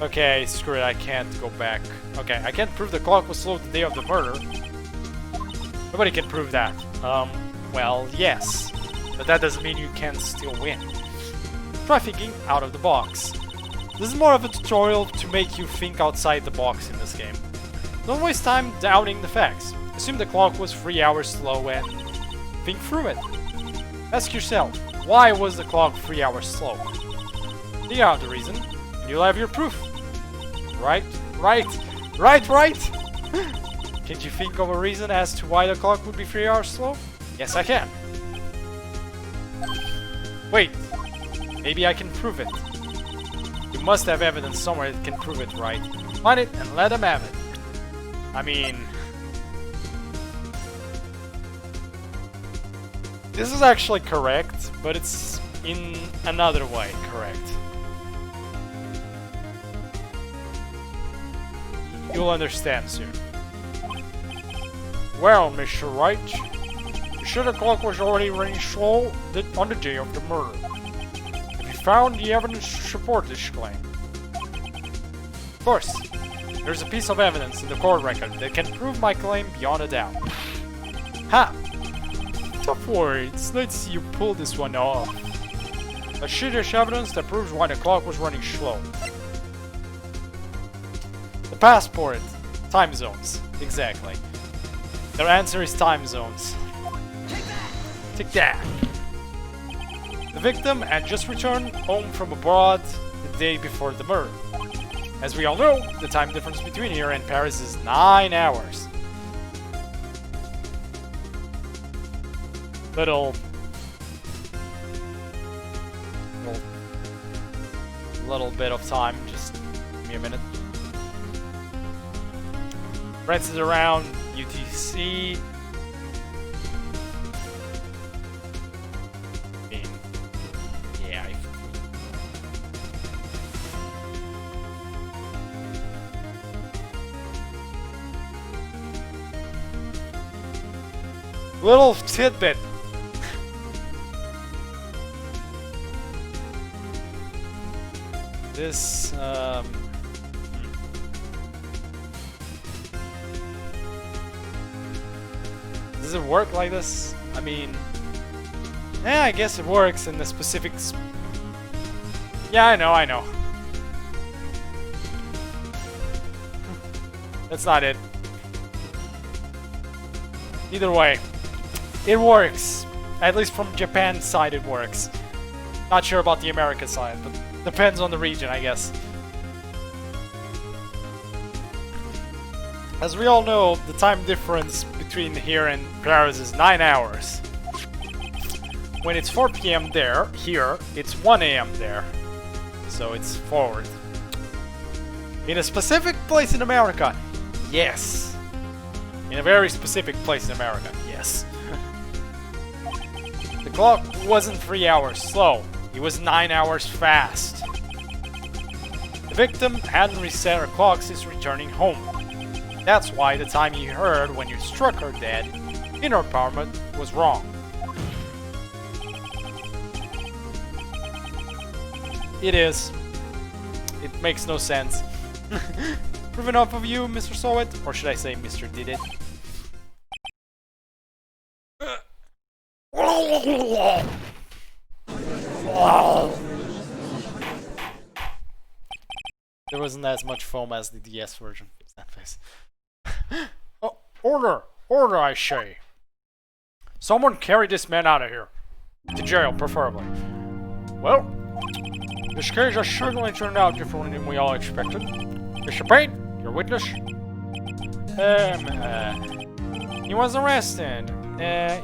Okay, screw it, I can't go back. Okay, I can't prove the clock was slow the day of the murder. Nobody can prove that. Well, yes. But that doesn't mean you can still win. Try thinking out of the box. This is more of a tutorial to make you think outside the box in this game. Don't waste time doubting the facts. Assume the clock was 3 hours slow and think through it. Ask yourself, why was the clock 3 hours slow? Think out the reason, and you'll have your proof. Right? Can't you think of a reason as to why the clock would be 3 hours slow? Yes, I can. Wait, maybe I can prove it. You must have evidence somewhere that can prove it, right? Find it and let them have it. I mean... This is actually correct, but it's in another way correct. You'll understand soon. Well, Mr. Wright, you said the clock was already running slow on the day of the murder. Have you found the evidence to support this claim? Of course. There's a piece of evidence in the court record that can prove my claim beyond a doubt. Ha! Tough words. Let's see you pull this one off. Let's see this evidence that proves why the clock was running slow. The passport. Time zones. Exactly. Their answer is time zones. Take that! The victim had just returned home from abroad the day before the murder. As we all know, the time difference between here and Paris is 9 hours. Little bit of time, just give me a minute. France is around UTC. Yeah. Little tidbit. This, does it work like this? I mean, yeah, I guess it works in the specifics. Yeah, I know. That's not it. Either way, it works. At least from Japan's side, it works. Not sure about the American side, but depends on the region, I guess. As we all know, the time difference between here and Paris is 9 hours. When it's 4 PM there, here, it's 1 AM there. So it's forward. In a specific place in America, yes. In a very specific place in America, yes. The clock wasn't 3 hours slow. It was 9 hours fast. The victim hadn't reset her clock since returning home. That's why the time you heard when you struck her dead in her apartment was wrong. It is. It makes no sense. Prove enough of you, Mr. Soviet, or should I say Mr. Did It? There wasn't as much foam as the DS version. That face. Oh, order, I say. Someone carry this man out of here. To jail, preferably. Well, this case has certainly turned out differently than we all expected. Mr. Payne, your witness. He was arrested.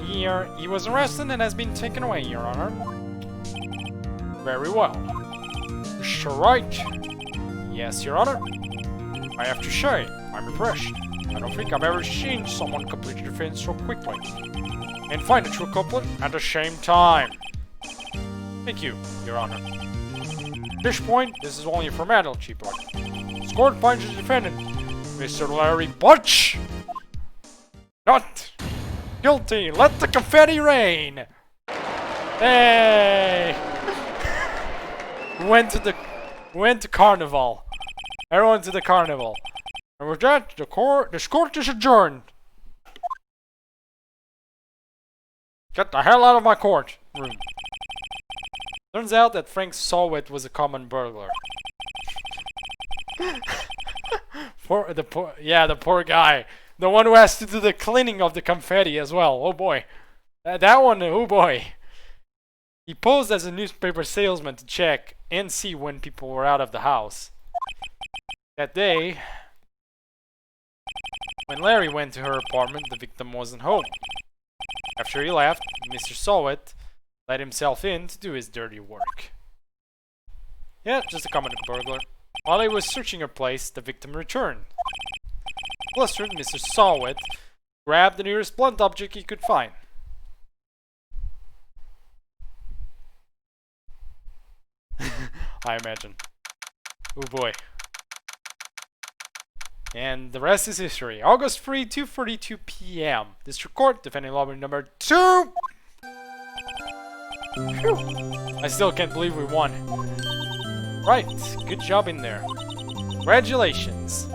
He was arrested and has been taken away, Your Honor. Very well. Mr. Wright. Yes, Your Honor. I have to say, I'm impressed. I don't think I've ever seen someone complete the defense so quickly. And find the true culprit at the same time. Thank you, Your Honor. At this point, this is only a formality, but the court finds the defendant, Mr. Larry Butch, not guilty. Let the confetti rain. Hey! went to carnival. Everyone to the carnival. And with that, this court is adjourned. Get the hell out of my court room. Turns out that Frank Sowett was a common burglar. The poor guy. The one who has to do the cleaning of the confetti as well. Oh boy. That one, oh boy. He posed as a newspaper salesman to check and see when people were out of the house. That day, when Larry went to her apartment, the victim wasn't home. After he left, Mr. Sowett let himself in to do his dirty work. Yeah, just a common burglar. While he was searching her place, the victim returned. Flustered, Mr. Sowett grabbed the nearest blunt object he could find. I imagine. Oh boy. And the rest is history. August 3, 2:42 p.m. District Court, defending lobby number 2! Phew. I still can't believe we won. Right, good job in there. Congratulations.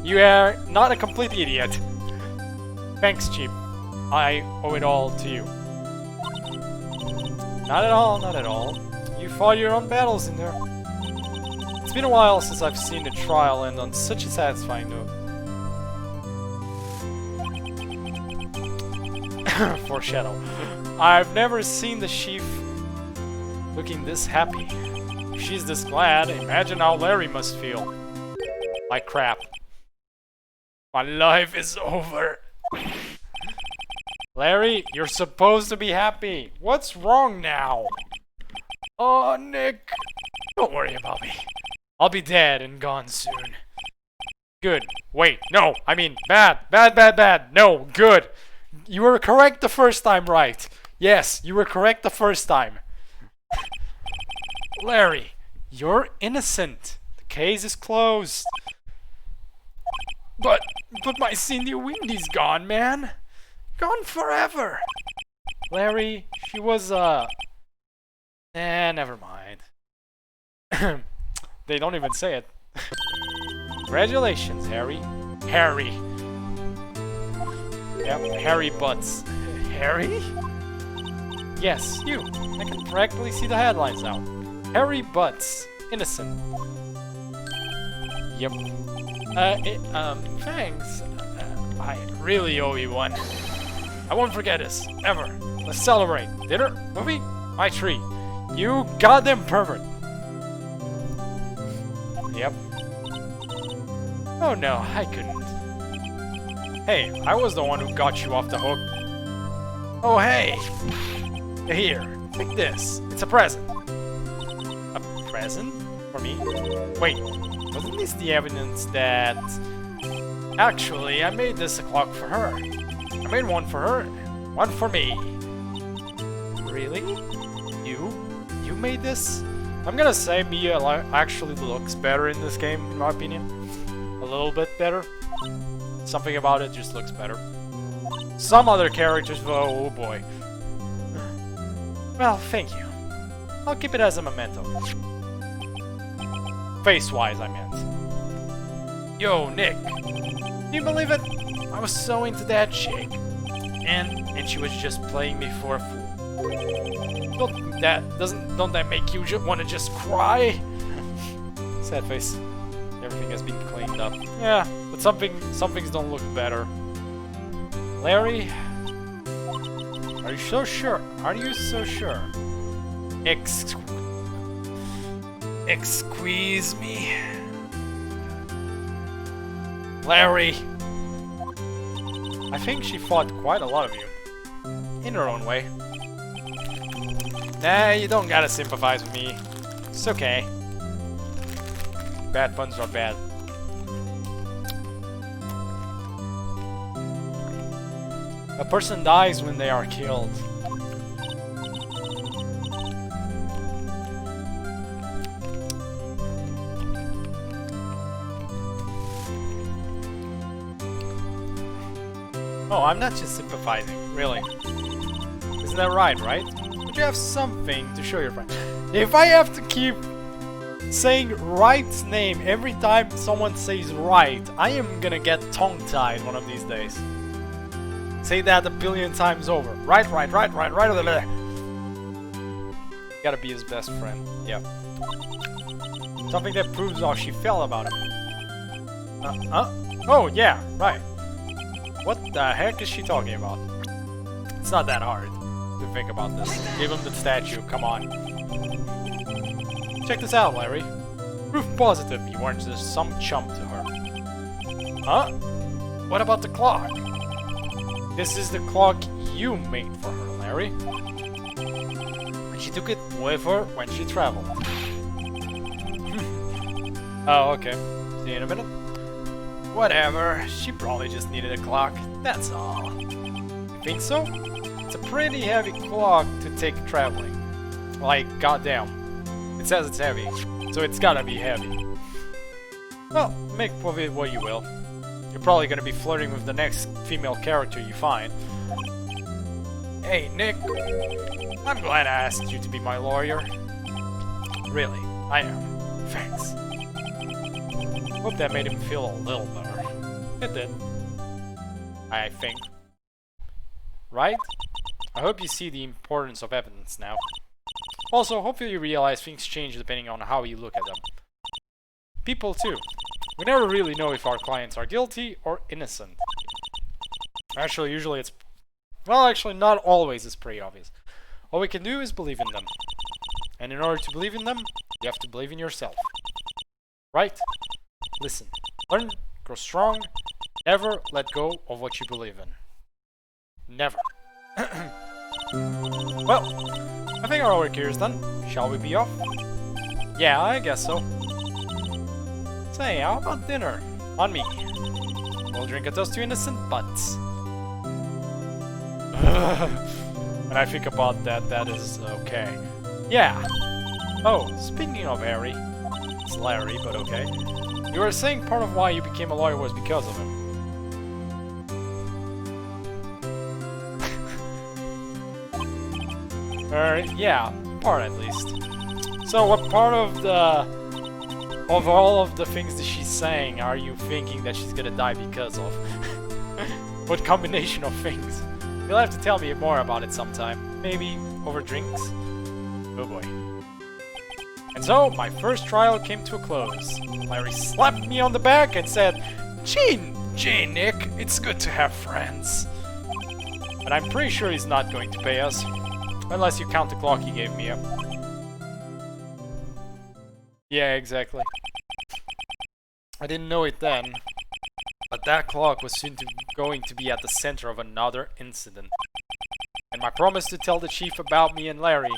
You are not a complete idiot. Thanks, Chief. I owe it all to you. Not at all, not at all. You fought your own battles in there. It's been a while since I've seen the trial end on such a satisfying note. Foreshadow. I've never seen the chief looking this happy. If she's this glad, imagine how Larry must feel. Like crap. My life is over. Larry, you're supposed to be happy. What's wrong now? Oh, Nick. Don't worry about me. I'll be dead and gone soon. Good. Wait, no. I mean, bad. Bad, bad, bad. No, good. You were correct the first time, right? Yes, you were correct the first time. Larry, you're innocent. The case is closed. But my Cindy Windy's gone, man. Gone forever. Larry, she was, never mind. They don't even say it. Congratulations, Harry. Harry. Yep, Harry Butts. Harry? Yes, you. I can practically see the headlines now. Harry Butts. Innocent. Yep. Thanks. I really owe you one. I won't forget this, ever. Let's celebrate. Dinner? Movie? My treat. You goddamn pervert. Yep. Oh no, I couldn't. Hey, I was the one who got you off the hook. Oh hey! Here, take this. It's a present. A present? For me? Wait, wasn't this the evidence that... Actually, I made this a clock for her. I made one for her, one for me. Really? You made this? I'm gonna say Mia actually looks better in this game, in my opinion. A little bit better. Something about it just looks better. Some other characters, oh boy. Well, thank you. I'll keep it as a memento. Face-wise, I meant. Yo, Nick. Can you believe it? I was so into that chick. And she was just playing me for a fool. Don't that make you want to just cry? Sad face. Everything has been cleaned up. Yeah, but some things don't look better. Larry, are you so sure? Are you so sure? Excuse me, I think she fought quite a lot of you. In her own way. Nah, you don't gotta sympathize with me. It's okay. Bad puns are bad. A person dies when they are killed. Oh, I'm not just sympathizing, really. Isn't that right? But you have something to show your friend. If I have to keep saying Wright's name every time someone says Wright, I am gonna get tongue-tied one of these days. Say that a billion times over. Right. Gotta be his best friend. Yep. Something that proves how she felt about him. Oh, yeah, right. What the heck is she talking about? It's not that hard to think about this. Give him the statue, come on. Check this out, Larry. Proof positive you weren't just some chump to her. Huh? What about the clock? This is the clock you made for her, Larry. And she took it with her when she traveled. Oh, okay. See you in a minute. Whatever, she probably just needed a clock, that's all. You think so? It's a pretty heavy clock to take traveling. Like, goddamn. It says it's heavy, so it's gotta be heavy. Well, make of it what you will. You're probably gonna be flirting with the next female character you find. Hey, Nick. I'm glad I asked you to be my lawyer. Really, I am. Thanks. Hope that made him feel a little better. It did. I think. Right? I hope you see the importance of evidence now. Also, hopefully you realize things change depending on how you look at them. People too. We never really know if our clients are guilty or innocent. Actually, usually it's... Well, actually, not always it's pretty obvious. All we can do is believe in them. And in order to believe in them, you have to believe in yourself. Right? Listen. Learn, grow strong, never let go of what you believe in. Never. Well, I think our work here is done. Shall we be off? Yeah, I guess so. Say, how about dinner? On me. We'll drink a toast to innocent butts. When I think about that, that is okay. Yeah. Oh, speaking of Harry. It's Larry, but okay. You were saying part of why you became a lawyer was because of him. Yeah, part at least. So what part of all of the things that she's saying are you thinking that she's gonna die because of? What combination of things? You'll have to tell me more about it sometime. Maybe over drinks? Oh boy. And so, my first trial came to a close. Larry slapped me on the back and said, Gee, Nick, it's good to have friends. But I'm pretty sure he's not going to pay us. Unless you count the clock he gave me up. Yeah, exactly. I didn't know it then. But that clock was soon going to be at the center of another incident. And my promise to tell the chief about me and Larry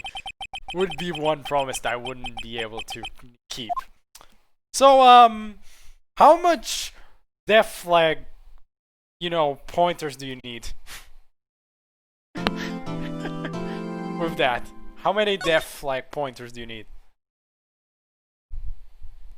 would be one promise that I wouldn't be able to keep. So, how much death flag, pointers do you need? With that, how many death flag pointers do you need?